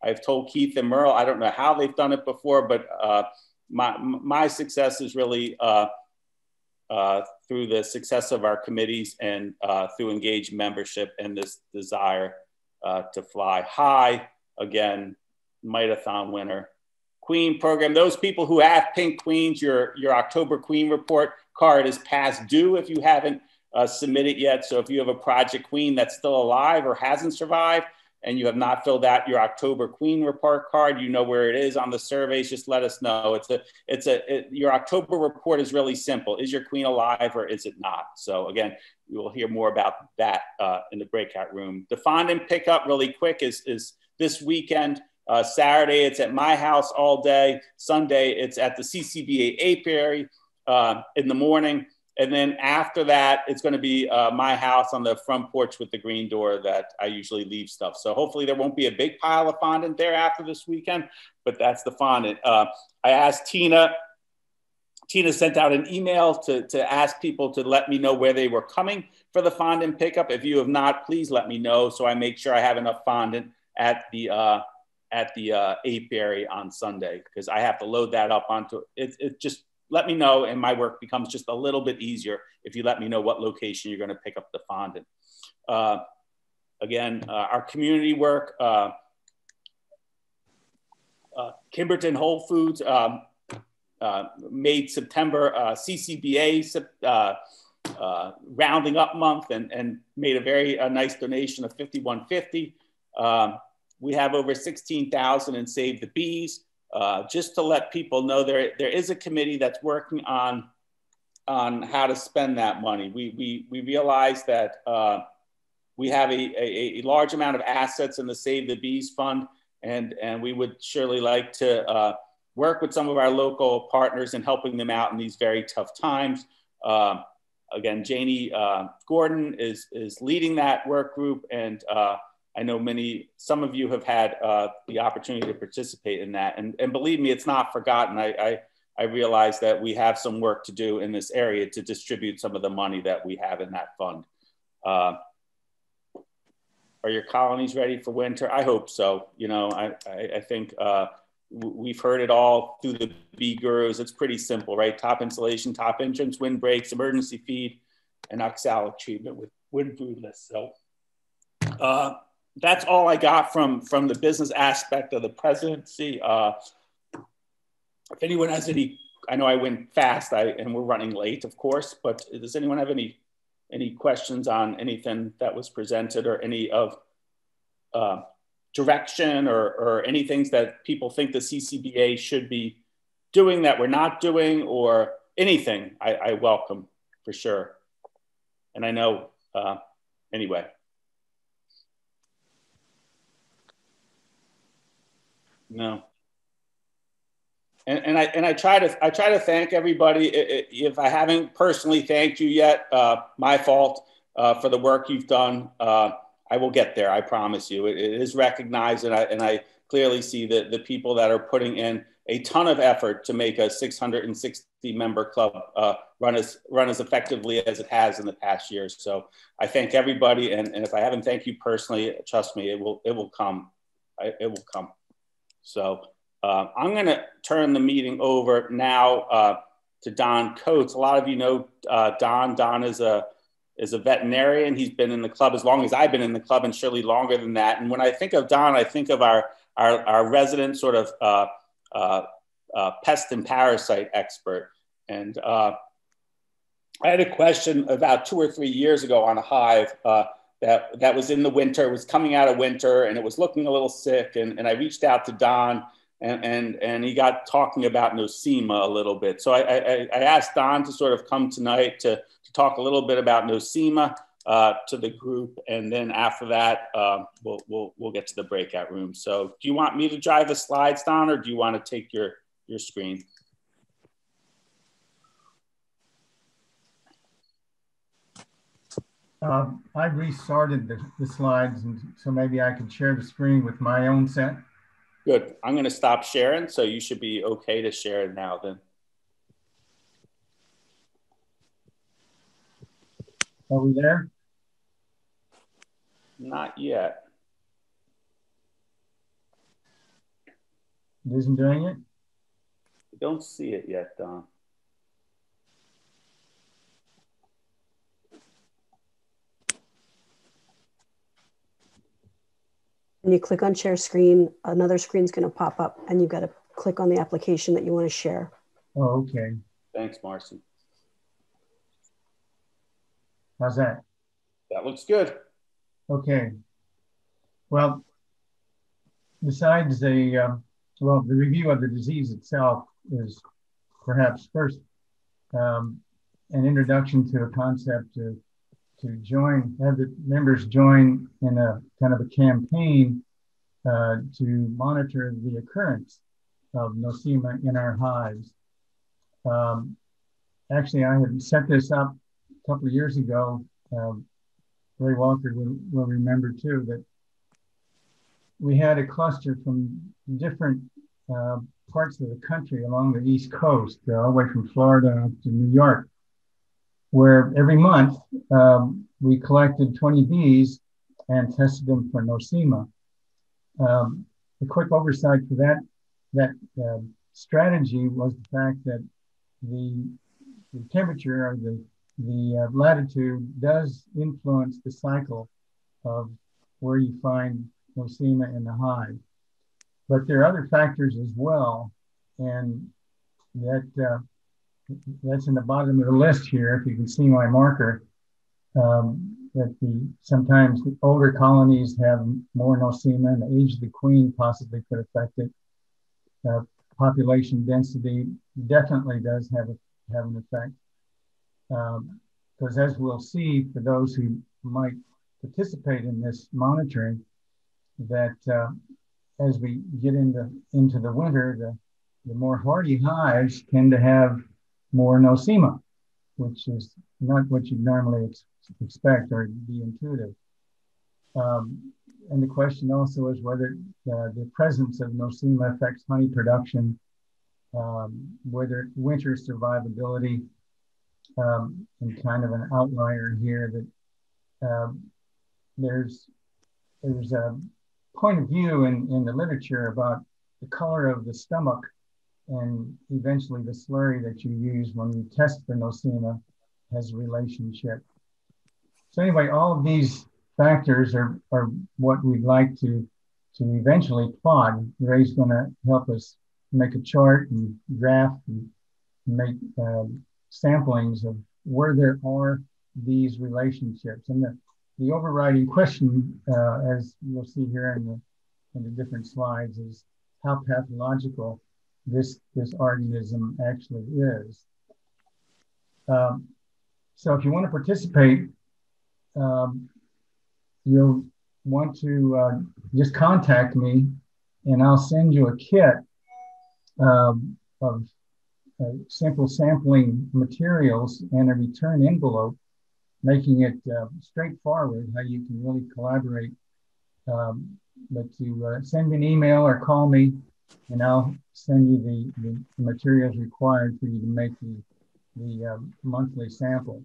[SPEAKER 1] I've told Keith and Merle, I don't know how they've done it before, but my success is really through the success of our committees and through engaged membership and this desire to fly high. Again, Mitathon winner. Queen program, those people who have pink queens, your October Queen report card is past due if you haven't submitted yet. So if you have a project queen that's still alive or hasn't survived, and you have not filled out your October Queen report card, you know where it is on the surveys. Just let us know. Your October report is really simple. Is your queen alive or is it not? So again, we will hear more about that in the breakout room. The fondant pickup, really quick, is this weekend. Saturday, it's at my house all day. Sunday, it's at the CCBA apiary in the morning. And then after that, it's going to be my house on the front porch with the green door that I usually leave stuff. So hopefully there won't be a big pile of fondant there after this weekend, but that's the fondant. I asked Tina sent out an email to ask people to let me know where they were coming for the fondant pickup. If you have not, please let me know so I make sure I have enough fondant at the apiary on Sunday, because I have to load that up onto it. Just let me know, and my work becomes just a little bit easier if you let me know what location you're going to pick up the fondant. again, our community work, Kimberton Whole Foods made September CCBA rounding up month and made a very nice donation of $51.50. We have over 16,000 in Save the Bees. Just to let people know, there is a committee that's working on how to spend that money. We realize that we have a large amount of assets in the Save the Bees fund, and we would surely like to work with some of our local partners in helping them out in these very tough times. Again, Janie Gordon is leading that work group, and I know some of you have had the opportunity to participate in that. And believe me, it's not forgotten. I realize that we have some work to do in this area to distribute some of the money that we have in that fund. Are your colonies ready for winter? I hope so. You know, I think we've heard it all through the bee gurus. It's pretty simple, right? Top insulation, top entrance, wind breaks, emergency feed, and oxalic treatment with wind foodless. So that's all I got from the business aspect of the presidency. If anyone has any, I know I went fast and we're running late, of course, but does anyone have any questions on anything that was presented, or any of direction or any things that people think the CCBA should be doing that we're not doing, or anything? I welcome for sure. And I know, anyway. No. And I try to thank everybody. If I haven't personally thanked you yet, my fault for the work you've done. I will get there. I promise you. It is recognized, and I clearly see the people that are putting in a ton of effort to make a 660 member club run as effectively as it has in the past years. So I thank everybody, and if I haven't thanked you personally, trust me, it will come. It will come. So I'm going to turn the meeting over now to Don Coates. A lot of you know Don. Don is a veterinarian. He's been in the club as long as I've been in the club, and surely longer than that. And when I think of Don, I think of our resident sort of pest and parasite expert. And I had a question about 2 or 3 years ago on a hive that was in the winter, was coming out of winter, and it was looking a little sick. And I reached out to Don, and he got talking about nosema a little bit. So I asked Don to sort of come tonight to talk a little bit about nosema to the group, and then after that, we'll get to the breakout room. So do you want me to drive the slides, Don, or do you want to take your screen?
[SPEAKER 14] I restarted the slides, and so maybe I could share the screen with my own set.
[SPEAKER 1] Good. I'm going to stop sharing, so you should be okay to share it now then.
[SPEAKER 14] Are we there?
[SPEAKER 1] Not yet.
[SPEAKER 14] It isn't doing it?
[SPEAKER 1] I don't see it yet, Don.
[SPEAKER 10] When you click on share screen, another screen's going to pop up, and you've got to click on the application that you want to share.
[SPEAKER 14] Oh, okay.
[SPEAKER 1] Thanks, Marcy.
[SPEAKER 14] How's that?
[SPEAKER 1] That looks good.
[SPEAKER 14] Okay. Well, besides the review of the disease itself is perhaps first an introduction to a concept to have the members join in a kind of a campaign to monitor the occurrence of nosema in our hives. Actually, I had set this up a couple of years ago. Ray Walker will remember too that we had a cluster from different parts of the country along the East Coast, all the way from Florida up to New York, where every month we collected 20 bees and tested them for nosema. A quick oversight for that strategy was the fact that the temperature or the latitude does influence the cycle of where you find nosema in the hive. But there are other factors as well, and that's in the bottom of the list here. If you can see my marker, that sometimes the older colonies have more nosema, and the age of the queen possibly could affect it. Population density definitely does have an effect. Because as we'll see, for those who might participate in this monitoring, that as we get into the winter, the more hardy hives tend to have more nosema, which is not what you'd normally expect or be intuitive. And the question also is whether the presence of nosema affects honey production, whether winter survivability, and kind of an outlier here that there's a point of view in the literature about the color of the stomach and eventually the slurry that you use when you test for nosema has a relationship. So anyway, all of these factors are what we'd like to eventually plot. Ray's going to help us make a chart and graph and make samplings of where there are these relationships. And the overriding question, as you'll see here in the different slides, is how pathological this organism actually is. So if you want to participate, you'll want to just contact me, and I'll send you a kit of simple sampling materials and a return envelope, making it straightforward how you can really collaborate. But to send me an email or call me, and I'll send you the materials required for you to make the monthly sample.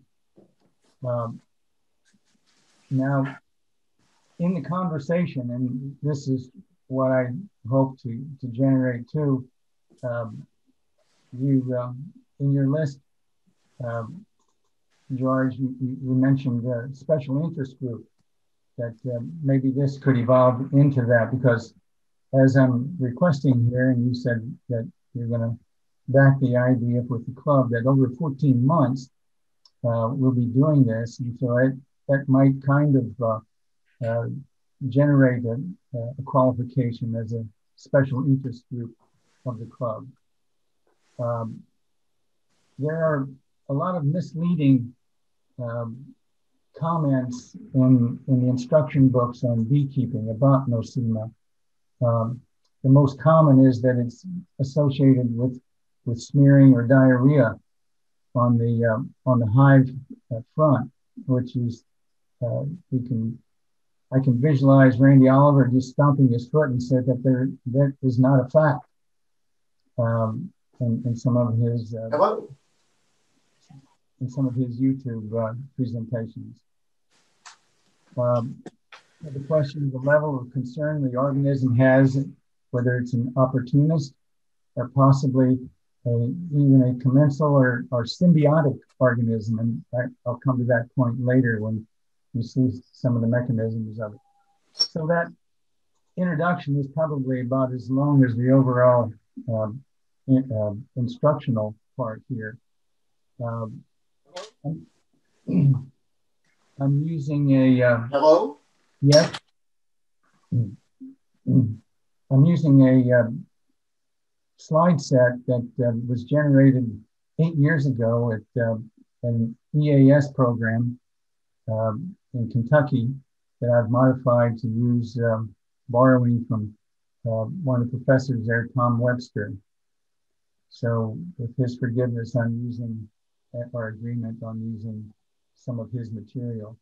[SPEAKER 14] Now, in the conversation, and this is what I hope to generate too, you in your list, George, you mentioned a special interest group, that maybe this could evolve into that, because as I'm requesting here, and you said that you're going to back the idea with the club, that over 14 months we'll be doing this, and so that might kind of generate a qualification as a special interest group of the club. There are a lot of misleading comments in the instruction books on beekeeping about nosema. The most common is that it's associated with smearing or diarrhea on the hive front, which is I can visualize Randy Oliver just stomping his foot and said that is not a fact. In some of his in some of his YouTube presentations. The question is the level of concern the organism has, whether it's an opportunist or possibly even a commensal or symbiotic organism. And I'll come to that point later when you see some of the mechanisms of it. So that introduction is probably about as long as the overall instructional part here. I'm using a hello. Yes. I'm using a slide set that was generated 8 years ago at an EAS program in Kentucky that I've modified to use, borrowing from one of the professors there, Tom Webster. So with his forgiveness, I'm using our agreement on using some of his material.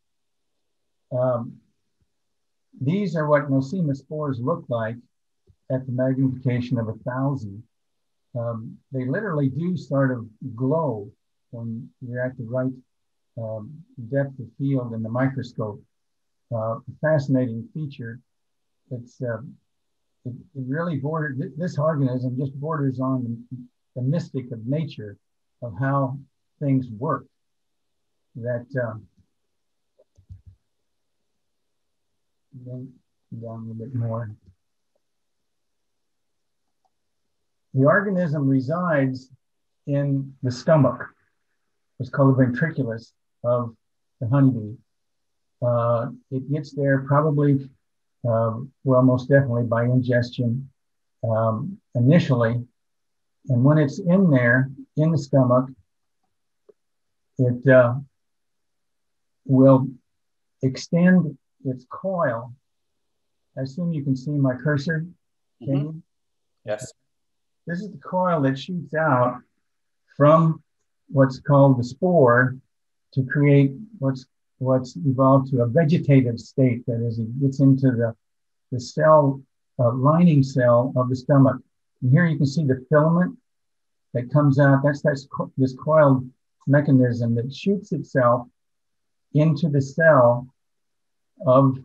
[SPEAKER 14] These are what nosema spores look like at the magnification of 1,000. They literally do sort of glow when you're at the right depth of field in the microscope. A fascinating feature. It really borders, this organism just borders on the mystic of nature, of how things work. Then down a little bit more. The organism resides in the stomach. It's called the ventriculus of the honeybee. It gets there probably, well, most definitely by ingestion initially. And when it's in there, in the stomach, it will extend its coil. I assume you can see my cursor. Can you?
[SPEAKER 1] Yes.
[SPEAKER 14] This is the coil that shoots out from what's called the spore to create what's evolved to a vegetative state. That is, it gets into the cell, lining cell of the stomach. And here you can see the filament that comes out. That's this coiled mechanism that shoots itself into the cell of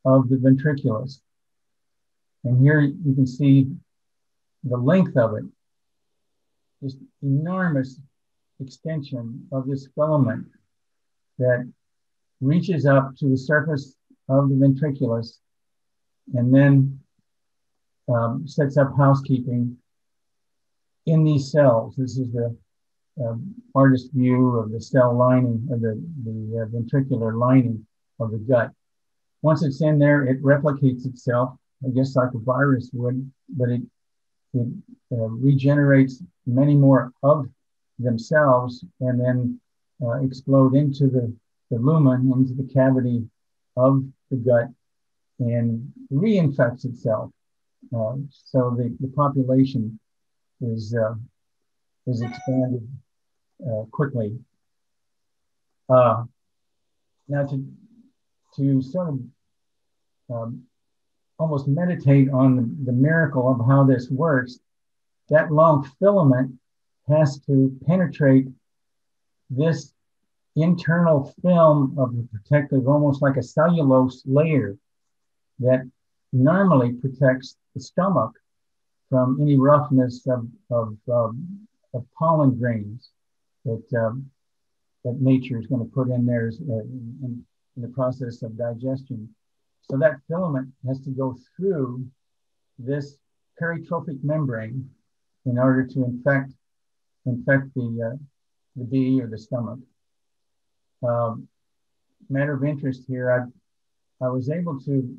[SPEAKER 14] the ventriculus. And here you can see the length of it, this enormous extension of this filament that reaches up to the surface of the ventriculus and then sets up housekeeping in these cells. This is the artist view of the cell lining, of the ventricular lining of the gut. Once it's in there, it replicates itself, I guess like a virus would, but it regenerates many more of themselves and then explode into the lumen, into the cavity of the gut and reinfects itself. So the population is expanded quickly. Now to sort of almost meditate on the miracle of how this works, that long filament has to penetrate this internal film of the protective, almost like a cellulose layer that normally protects the stomach from any roughness of pollen grains that nature is going to put in there in the process of digestion. So that filament has to go through this peritrophic membrane in order to infect the bee or the stomach. Matter of interest here, I was able to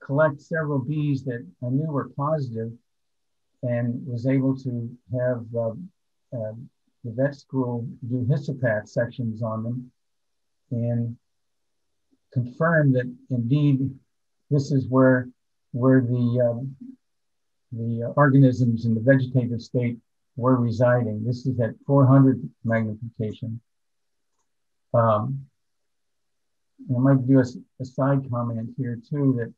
[SPEAKER 14] collect several bees that I knew were positive and was able to have the vet school do histopath sections on them and confirm that indeed this is where the organisms in the vegetative state were residing. This is at 400 magnification. I might do a side comment here too, that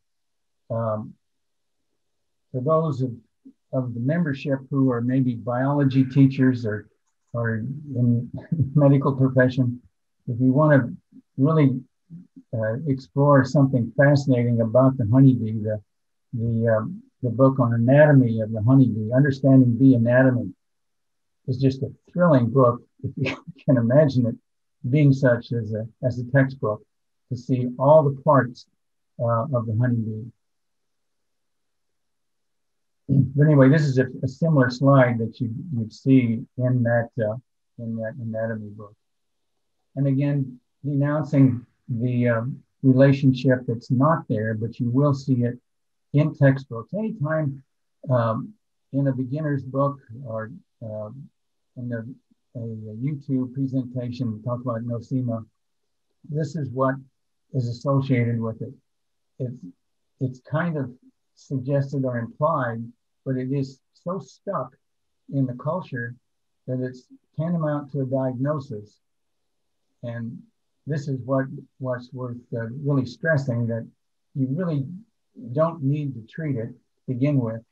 [SPEAKER 14] for those of the membership who are maybe biology teachers or in medical profession, if you want to really explore something fascinating about the honeybee, the book on anatomy of the honeybee, Understanding Bee Anatomy, is just a thrilling book, if you can imagine it being such as a textbook, to see all the parts of the honeybee. But anyway, this is a similar slide that you'd see in that anatomy book. And again, denouncing the relationship that's not there, but you will see it in textbooks. Anytime in a beginner's book or in a YouTube presentation, talk about nosema, this is what is associated with it. It's kind of suggested or implied, but it is so stuck in the culture that it's tantamount to a diagnosis. And this is what's worth really stressing, that you really don't need to treat it to begin with,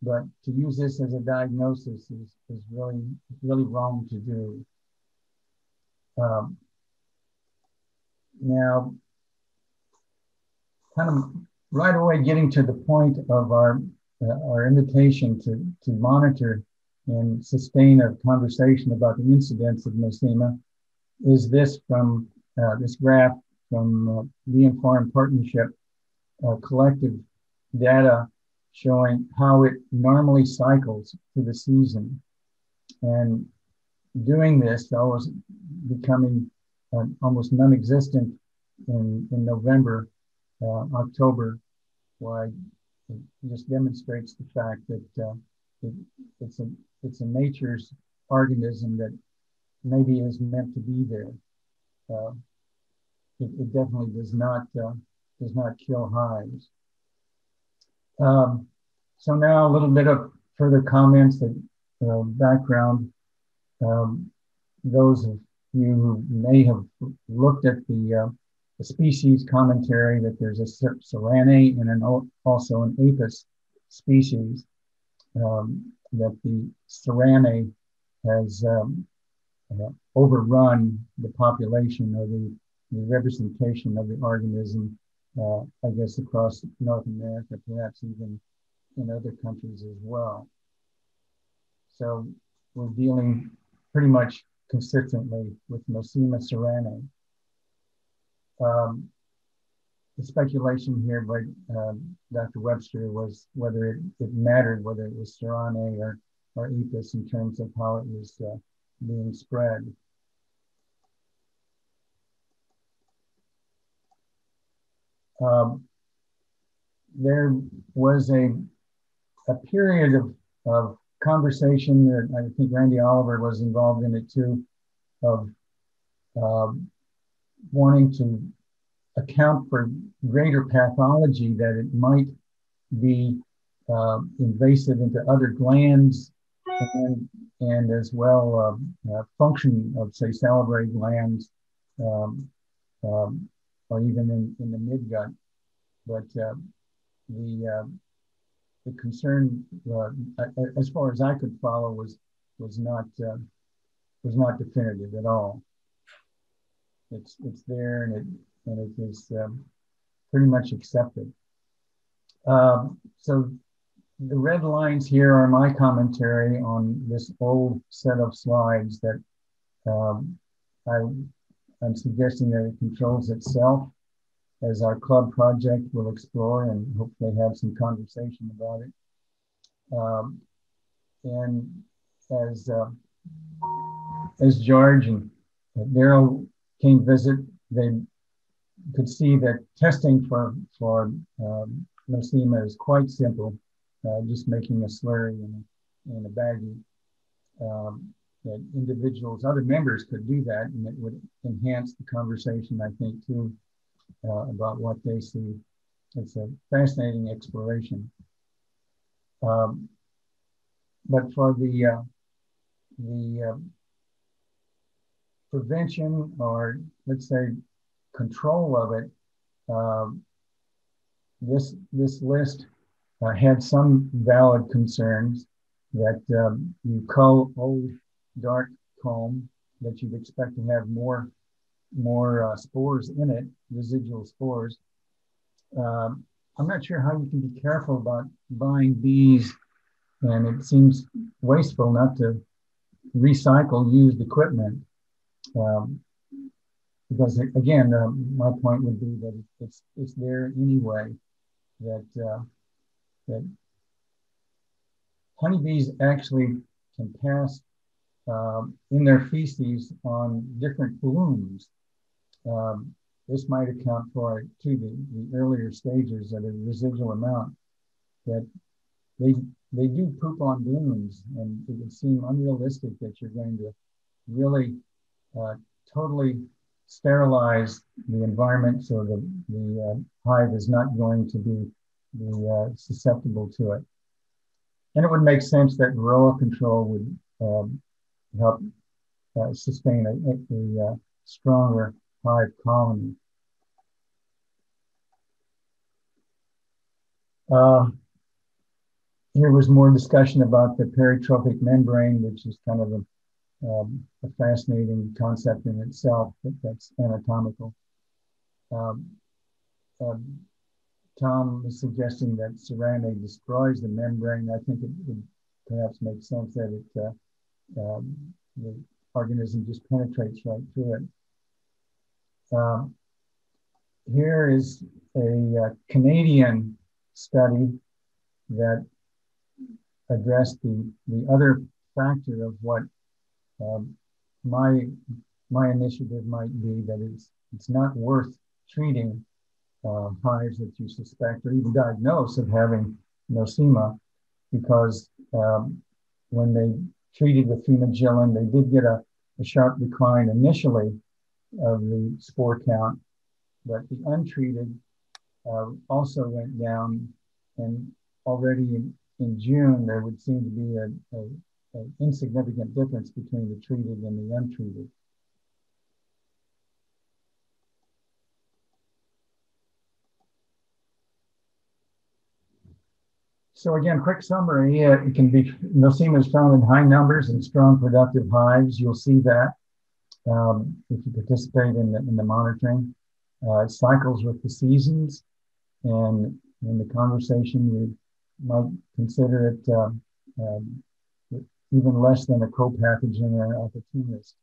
[SPEAKER 14] but to use this as a diagnosis is really, really wrong to do. Now, kind of right away getting to the point of our invitation to monitor and sustain a conversation about the incidence of nosema is this from this graph from Bee and Farm Partnership collective data showing how it normally cycles through the season. And doing this, always becoming almost non-existent in November, October, why it just demonstrates the fact that it's a nature's organism that maybe is meant to be there. It definitely does not kill hives. So now a little bit of further comments, background. Those of you who may have looked at the species commentary, that there's a Serranae and also an Apis species, that the Serranae has overrun the population or the representation of the organism, I guess, across North America, perhaps even in other countries as well. So we're dealing pretty much consistently with Nosema serranae. The speculation here by Dr. Webster was whether it mattered whether it was Serranae or Apis in terms of how it was being spread. There was a period of conversation that I think Randy Oliver was involved in it too, of wanting to account for greater pathology, that it might be invasive into other glands and as well function of, say, salivary glands, or even in the midgut. But the concern, as far as I could follow, was not definitive at all. It's there, and it is pretty much accepted. So the red lines here are my commentary on this old set of slides that I'm suggesting that it controls itself, as our club project will explore and hopefully have some conversation about it. And as George and Daryl came visit, they could see that testing for Nosema is quite simple, just making a slurry in a baggie. That individuals, other members could do that, and it would enhance the conversation, I think, too, about what they see. It's a fascinating exploration. But for the prevention, or let's say control of it, this list had some valid concerns that you cull old dark comb, that you'd expect to have more spores in it, residual spores. I'm not sure how you can be careful about buying bees, and it seems wasteful not to recycle used equipment. Because again, my point would be that it's there anyway, that honeybees actually can pass in their feces on different blooms. This might account for, too, the earlier stages at a residual amount, that they do poop on blooms, and it would seem unrealistic that you're going to really totally sterilize the environment so the hive is not going to be susceptible to it. And it would make sense that varroa control would help sustain a stronger hive colony. Here was more discussion about the peritrophic membrane, which is kind of a fascinating concept in itself, that's anatomical. Tom is suggesting that Serranae destroys the membrane. I think it would perhaps make sense that the organism just penetrates right through it. here is a Canadian study that addressed the other factor of what my initiative might be, that it's not worth treating hives that you suspect or even diagnose of having nosema, because when they treated with fumagillin, they did get a sharp decline initially of the spore count, but the untreated also went down, and already in June, there would seem to be an insignificant difference between the treated and the untreated. So again, quick summary, it can be, nosema is found in high numbers in strong productive hives. You'll see that if you participate in the monitoring. It cycles with the seasons, and in the conversation, we might consider it even less than a co-pathogen or an opportunist.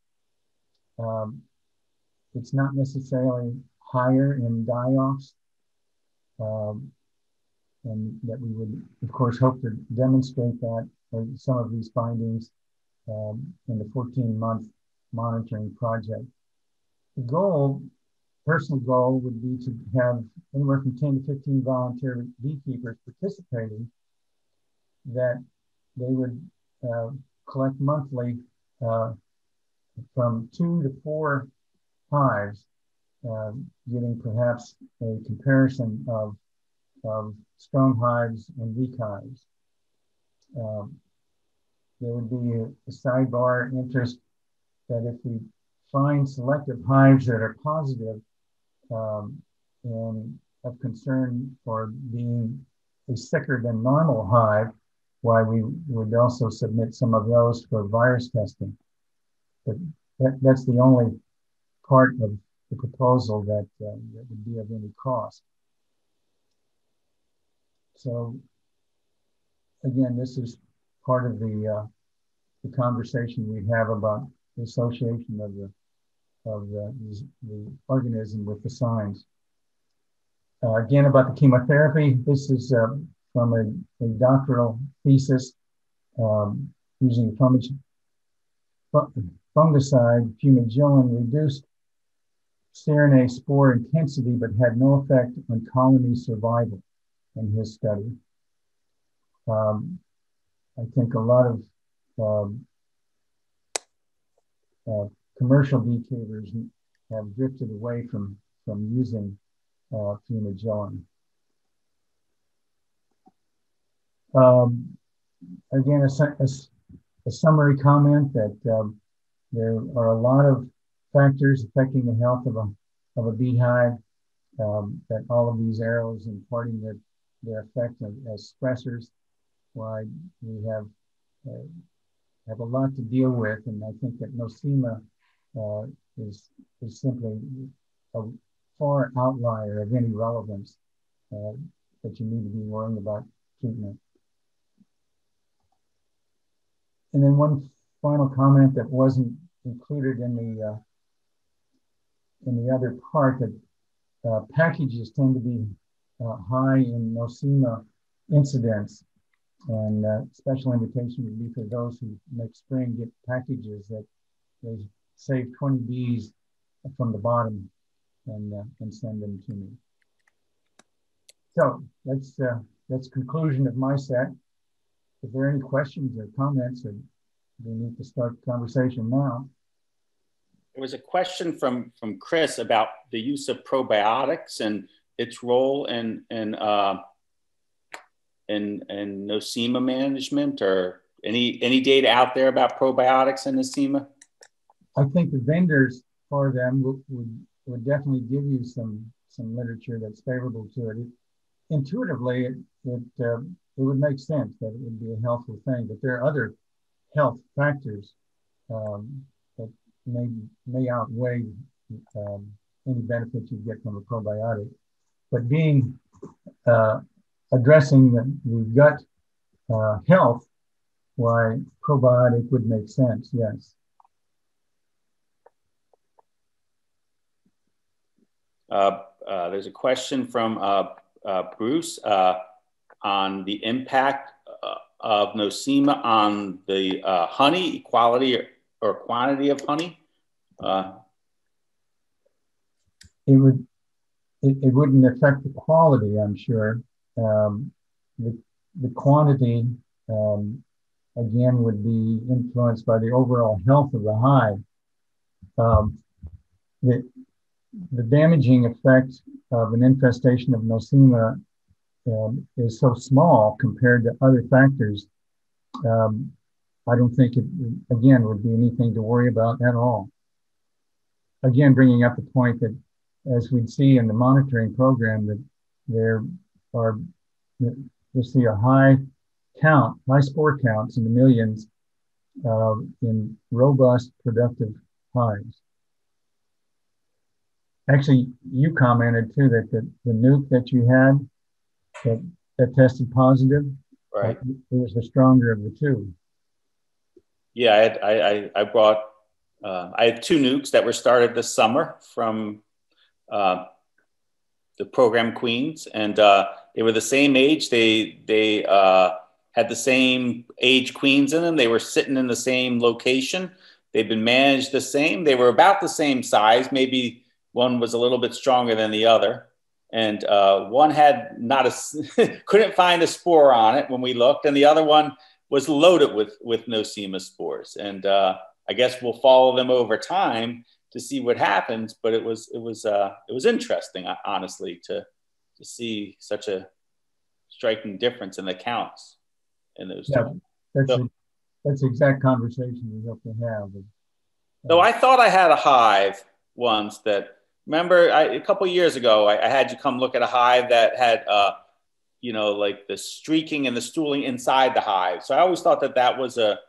[SPEAKER 14] It's not necessarily higher in die-offs, and that we would, of course, hope to demonstrate that, or some of these findings in the 14-month monitoring project. The goal, personal goal, would be to have anywhere from 10 to 15 volunteer beekeepers participating, that they would collect monthly from 2 to 4 hives, getting perhaps a comparison of strong hives and weak hives. There would be a sidebar interest that if we find selective hives that are positive and of concern for being a sicker than normal hive, why we would also submit some of those for virus testing. But that's the only part of the proposal that would be of any cost. So again, this is part of the conversation we have about the association of the organism with the signs. Again, about the chemotherapy, this is from a doctoral thesis using fungicide. Fumagillin reduced CRNA spore intensity, but had no effect on colony survival in his study. I think a lot of commercial beekeepers have drifted away from using fumagillin. Again, a summary comment that there are a lot of factors affecting the health of a beehive, that all of these arrows imparting their effect as stressors, why we have a lot to deal with, and I think that nosema is simply a far outlier of any relevance that you need to be worrying about treatment. And then one final comment that wasn't included in the other part, that packages tend to be high in nosema incidence, and special invitation would be for those who next spring get packages that they save 20 bees from the bottom and send them to me. So that's conclusion of my set. If there are any questions or comments, or we need to start the conversation now.
[SPEAKER 1] There was a question from Chris about the use of probiotics and its role in nosema management, or any data out there about probiotics and nosema?
[SPEAKER 14] I think the vendors for them would definitely give you some literature that's favorable to it. Intuitively, it would make sense that it would be a helpful thing, but there are other health factors that may outweigh any benefit you get from a probiotic. But being addressing the gut health, why probiotic would make sense, yes.
[SPEAKER 1] there's a question from Bruce on the impact of nosema on the honey, quality or quantity of honey.
[SPEAKER 14] It wouldn't affect the quality, I'm sure. The quantity, again, would be influenced by the overall health of the hive. The damaging effect of an infestation of nosema is so small compared to other factors. I don't think it, again, would be anything to worry about at all. Again, bringing up the point that, as we'd see in the monitoring program, that you'll see a high spore counts in the millions in robust, productive hives. Actually, you commented too that the nuke that you had that tested positive,
[SPEAKER 1] right?
[SPEAKER 14] It was the stronger of the two.
[SPEAKER 1] Yeah, I brought, I had 2 nukes that were started this summer from the program queens, and they were the same age. They had the same age queens in them. They were sitting in the same location. They've been managed the same. They were about the same size. Maybe one was a little bit stronger than the other. And one had couldn't find a spore on it when we looked. And the other one was loaded with nosema spores. And I guess we'll follow them over time to see what happens. But it was interesting, honestly, to see such a striking difference in the counts in those two.
[SPEAKER 14] That's the exact conversation we hope to have.
[SPEAKER 1] So I thought I had a hive once that, remember, a couple of years ago, I had you come look at a hive that had, like the streaking and the stooling inside the hive. So I always thought that was a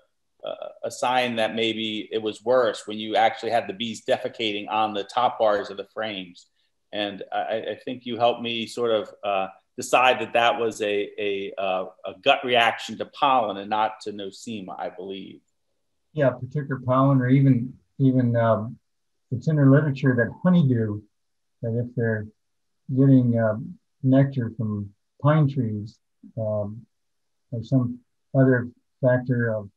[SPEAKER 1] sign that maybe it was worse when you actually had the bees defecating on the top bars of the frames. And I think you helped me sort of decide that was a gut reaction to pollen and not to nosema, I believe.
[SPEAKER 14] Yeah, particular pollen, or even it's in the literature that honeydew, that if they're getting nectar from pine trees or some other factor of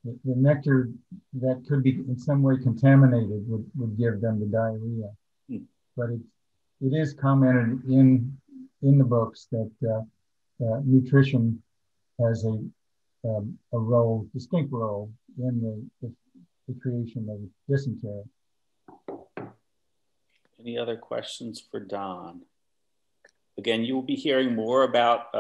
[SPEAKER 14] the nectar that could be in some way contaminated would give them the diarrhea. But it is commented in the books that nutrition has a role, distinct role in the creation of dysentery.
[SPEAKER 1] Any other questions for Don? Again, you will be hearing more about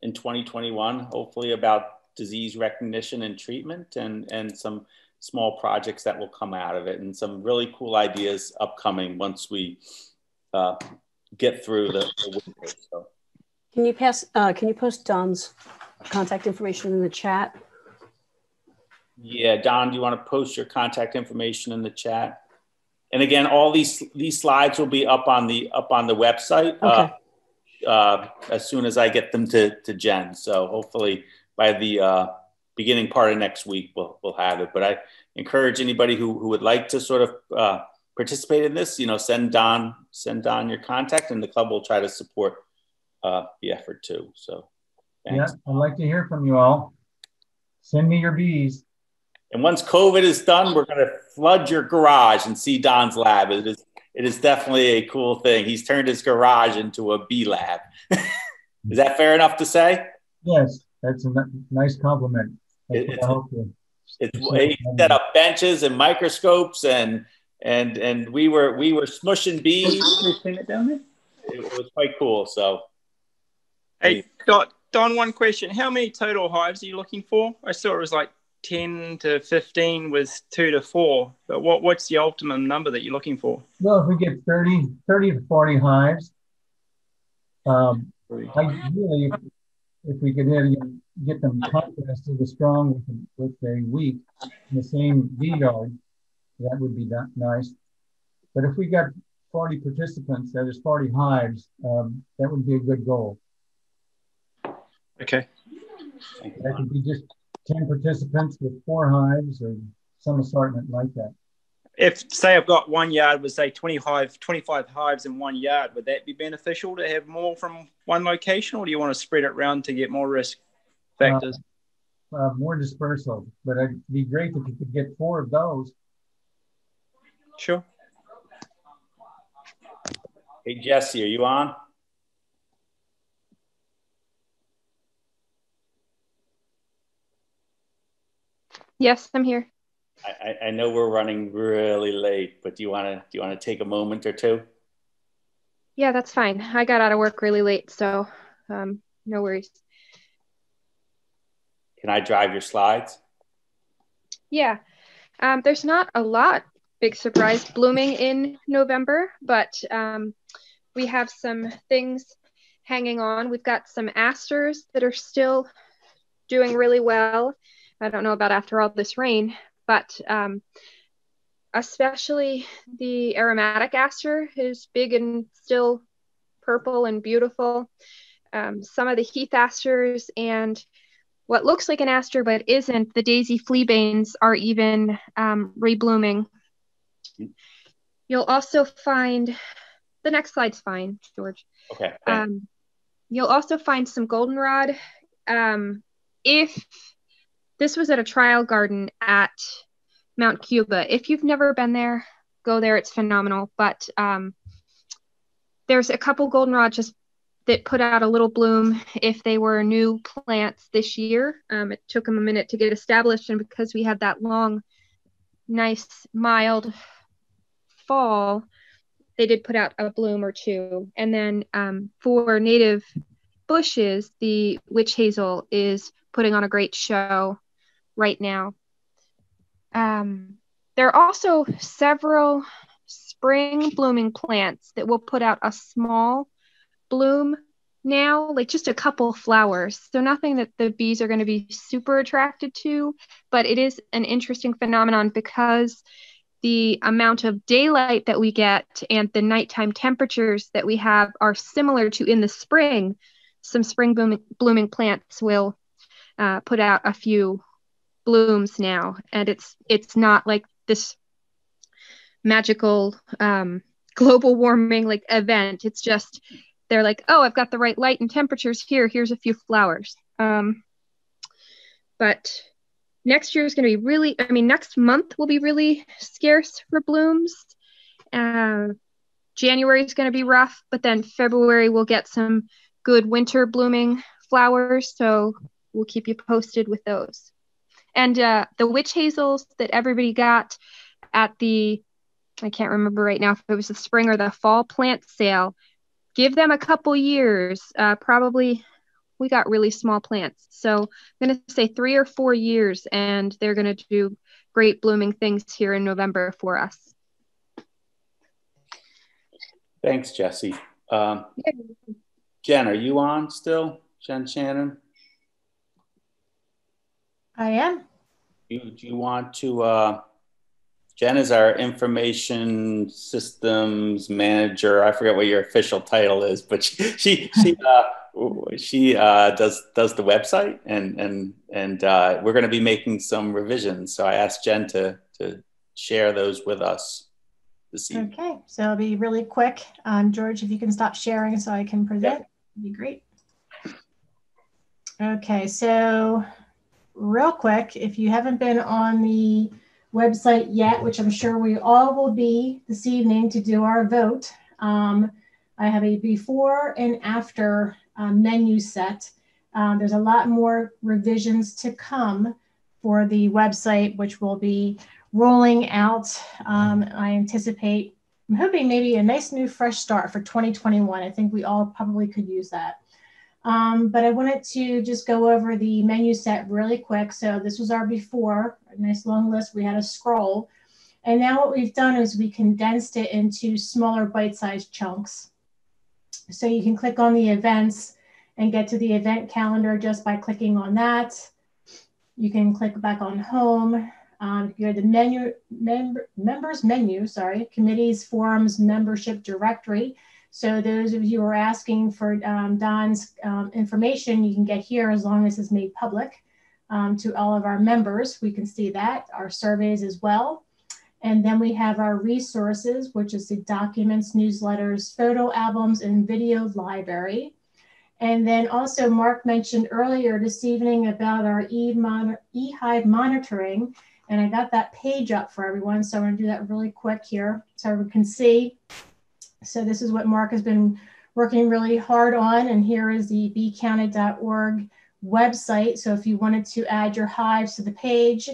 [SPEAKER 1] in 2021, hopefully, about disease recognition and treatment, and some small projects that will come out of it, and some really cool ideas upcoming once we get through the winter. So.
[SPEAKER 10] Can you post Don's contact information in the chat?
[SPEAKER 1] Yeah, Don, do you want to post your contact information in the chat? And again, all these slides will be up on the website.
[SPEAKER 10] Okay.
[SPEAKER 1] As soon as I get them to Jen. So hopefully by the beginning part of next week, we'll have it. But I encourage anybody who would like to sort of participate in this, send Don your contact, and the club will try to support the effort too. So thanks.
[SPEAKER 14] Yeah, I'd like to hear from you all. Send me your bees.
[SPEAKER 1] And once COVID is done, we're going to flood your garage and see Don's lab. It is definitely a cool thing. He's turned his garage into a bee lab. Is that fair enough to say?
[SPEAKER 14] Yes, that's a nice compliment.
[SPEAKER 1] He set up benches and microscopes, and we were smushing bees. It was quite cool. So,
[SPEAKER 12] hey, Don, one question: how many total hives are you looking for? I saw it was like 10 to 15 with 2 to 4, but what's the optimum number that you're looking for?
[SPEAKER 14] Well, if we get 30 to 40 hives, ideally, if we could get them contrasted with strong with a weak in the same bee yard, that would be nice. But if we got 40 participants, that is 40 hives, that would be a good goal.
[SPEAKER 12] Okay.
[SPEAKER 14] That could be just 10 participants with 4 hives or some assortment like that.
[SPEAKER 12] if say I've got 1 yard with say 25 hives in 1 yard, would that be beneficial to have more from one location, or do you want to spread it around to get more risk factors?
[SPEAKER 14] More dispersal, but it'd be great if you could get 4 of those.
[SPEAKER 12] Sure.
[SPEAKER 1] Hey, Jesse, are you on?
[SPEAKER 15] Yes, I'm here.
[SPEAKER 1] I know we're running really late, but do you want to take a moment or two?
[SPEAKER 15] Yeah, that's fine. I got out of work really late, so no worries.
[SPEAKER 1] Can I drive your slides?
[SPEAKER 15] Yeah, there's not a lot big surprise blooming in November, but we have some things hanging on. We've got some asters that are still doing really well. I don't know about after all this rain, but especially the aromatic aster is big and still purple and beautiful. Some of the heath asters and what looks like an aster but isn't, the daisy fleabanes, are even reblooming. You'll also find, the next slide's fine, George.
[SPEAKER 1] Okay.
[SPEAKER 15] You'll also find some goldenrod. If this was at a trial garden at Mount Cuba, if you've never been there, go there. It's phenomenal. But there's a couple goldenrod just that put out a little bloom if they were new plants this year. It took them a minute to get established, and because we had that long, nice, mild fall, they did put out a bloom or two. And then for native bushes, the witch hazel is putting on a great show right now. There are also several spring blooming plants that will put out a small bloom now, like just a couple flowers. So nothing that the bees are going to be super attracted to, but it is an interesting phenomenon because the amount of daylight that we get and the nighttime temperatures that we have are similar to in the spring. Some spring blooming plants will put out a few blooms now, and it's not like this magical global warming like event. It's just they're like, oh, I've got the right light and temperatures here. Here's a few flowers. But next year is going to be really, next month will be really scarce for blooms. January is going to be rough, but then February we'll get some good winter blooming flowers. So we'll keep you posted with those. And the witch hazels that everybody got at the, I can't remember right now if it was the spring or the fall plant sale, give them a couple years. Probably we got really small plants. So I'm going to say 3 or 4 years, and they're going to do great blooming things here in November for us.
[SPEAKER 1] Thanks, Jesse. Jen, are you on still? Jen Shannon?
[SPEAKER 16] I am.
[SPEAKER 1] Do you want to, Jen is our information systems manager. I forget what your official title is, but she does the website, and we're going to be making some revisions. So I asked Jen to share those with us this evening.
[SPEAKER 16] Okay, so it'll be really quick. George, if you can stop sharing so I can present, that'd be great. Okay, so real quick, if you haven't been on the website yet, which I'm sure we all will be this evening to do our vote, I have a before and after menu set. There's a lot more revisions to come for the website, which will be rolling out. I anticipate, I'm hoping maybe a nice new fresh start for 2021. I think we all probably could use that. But I wanted to just go over the menu set really quick. So this was our before, a nice long list. We had a scroll. And now what we've done is we condensed it into smaller bite-sized chunks. So you can click on the events and get to the event calendar just by clicking on that. You can click back on home. You're the members menu, committees, forums, membership directory. So those of you who are asking for Don's information, you can get here as long as it's made public to all of our members. We can see that, our surveys as well. And then we have our resources, which is the documents, newsletters, photo albums, and video library. And then also Mark mentioned earlier this evening about our eHive monitoring. And I got that page up for everyone. So I'm going to do that really quick here so everyone can see. So this is what Mark has been working really hard on. And here is the beecounted.org website. So if you wanted to add your hives to the page,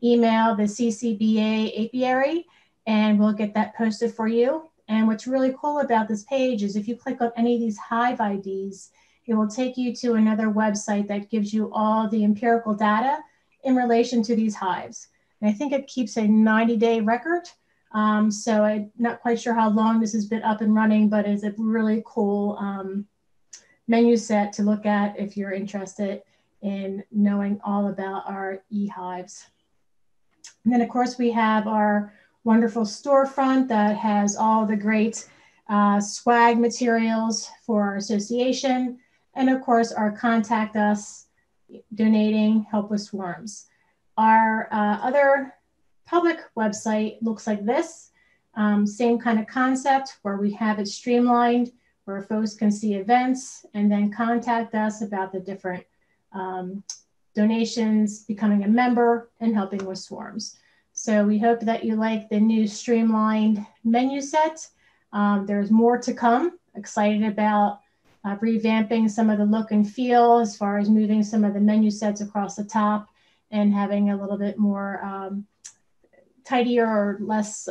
[SPEAKER 16] email the CCBA apiary and we'll get that posted for you. And what's really cool about this page is if you click on any of these hive IDs, it will take you to another website that gives you all the empirical data in relation to these hives. And I think it keeps a 90-day record. So I'm not quite sure how long this has been up and running, but it's a really cool menu set to look at if you're interested in knowing all about our eHives. And then of course we have our wonderful storefront that has all the great swag materials for our association. And of course our contact us, donating, help with swarms. Our other public website looks like this, same kind of concept where we have it streamlined, where folks can see events and then contact us about the different donations, becoming a member, and helping with swarms. So we hope that you like the new streamlined menu set. There's more to come. Excited about revamping some of the look and feel as far as moving some of the menu sets across the top and having a little bit more tidier or less,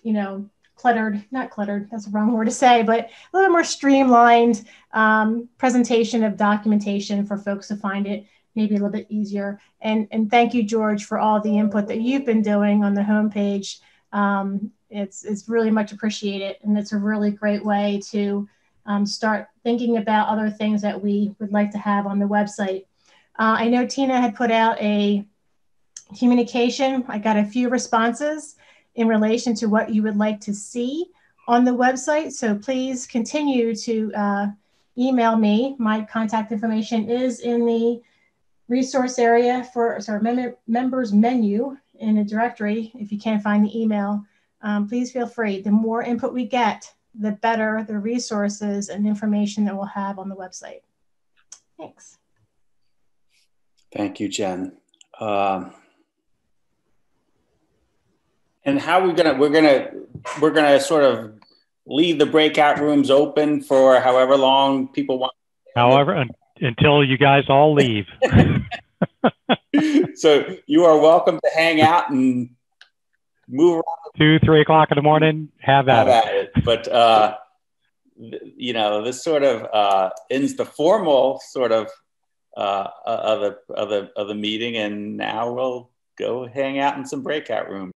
[SPEAKER 16] you know, cluttered, not cluttered, that's the wrong word to say, but a little more streamlined presentation of documentation for folks to find it maybe a little bit easier. And thank you, George, for all the input that you've been doing on the homepage. It's really much appreciated. And it's a really great way to start thinking about other things that we would like to have on the website. I know Tina had put out a communication. I got a few responses in relation to what you would like to see on the website. So please continue to email me. My contact information is in the resource area for members menu in the directory. If you can't find the email, please feel free. The more input we get, the better the resources and information that we'll have on the website. Thanks.
[SPEAKER 1] Thank you, Jen. And how are we gonna, we're gonna sort of leave the breakout rooms open for however long people want.
[SPEAKER 4] However, until you guys all leave.
[SPEAKER 1] So you are welcome to hang out and move around.
[SPEAKER 4] 2, 3 o'clock in the morning, have at it.
[SPEAKER 1] But, you know, this sort of ends the formal sort of the meeting, and now we'll go hang out in some breakout rooms.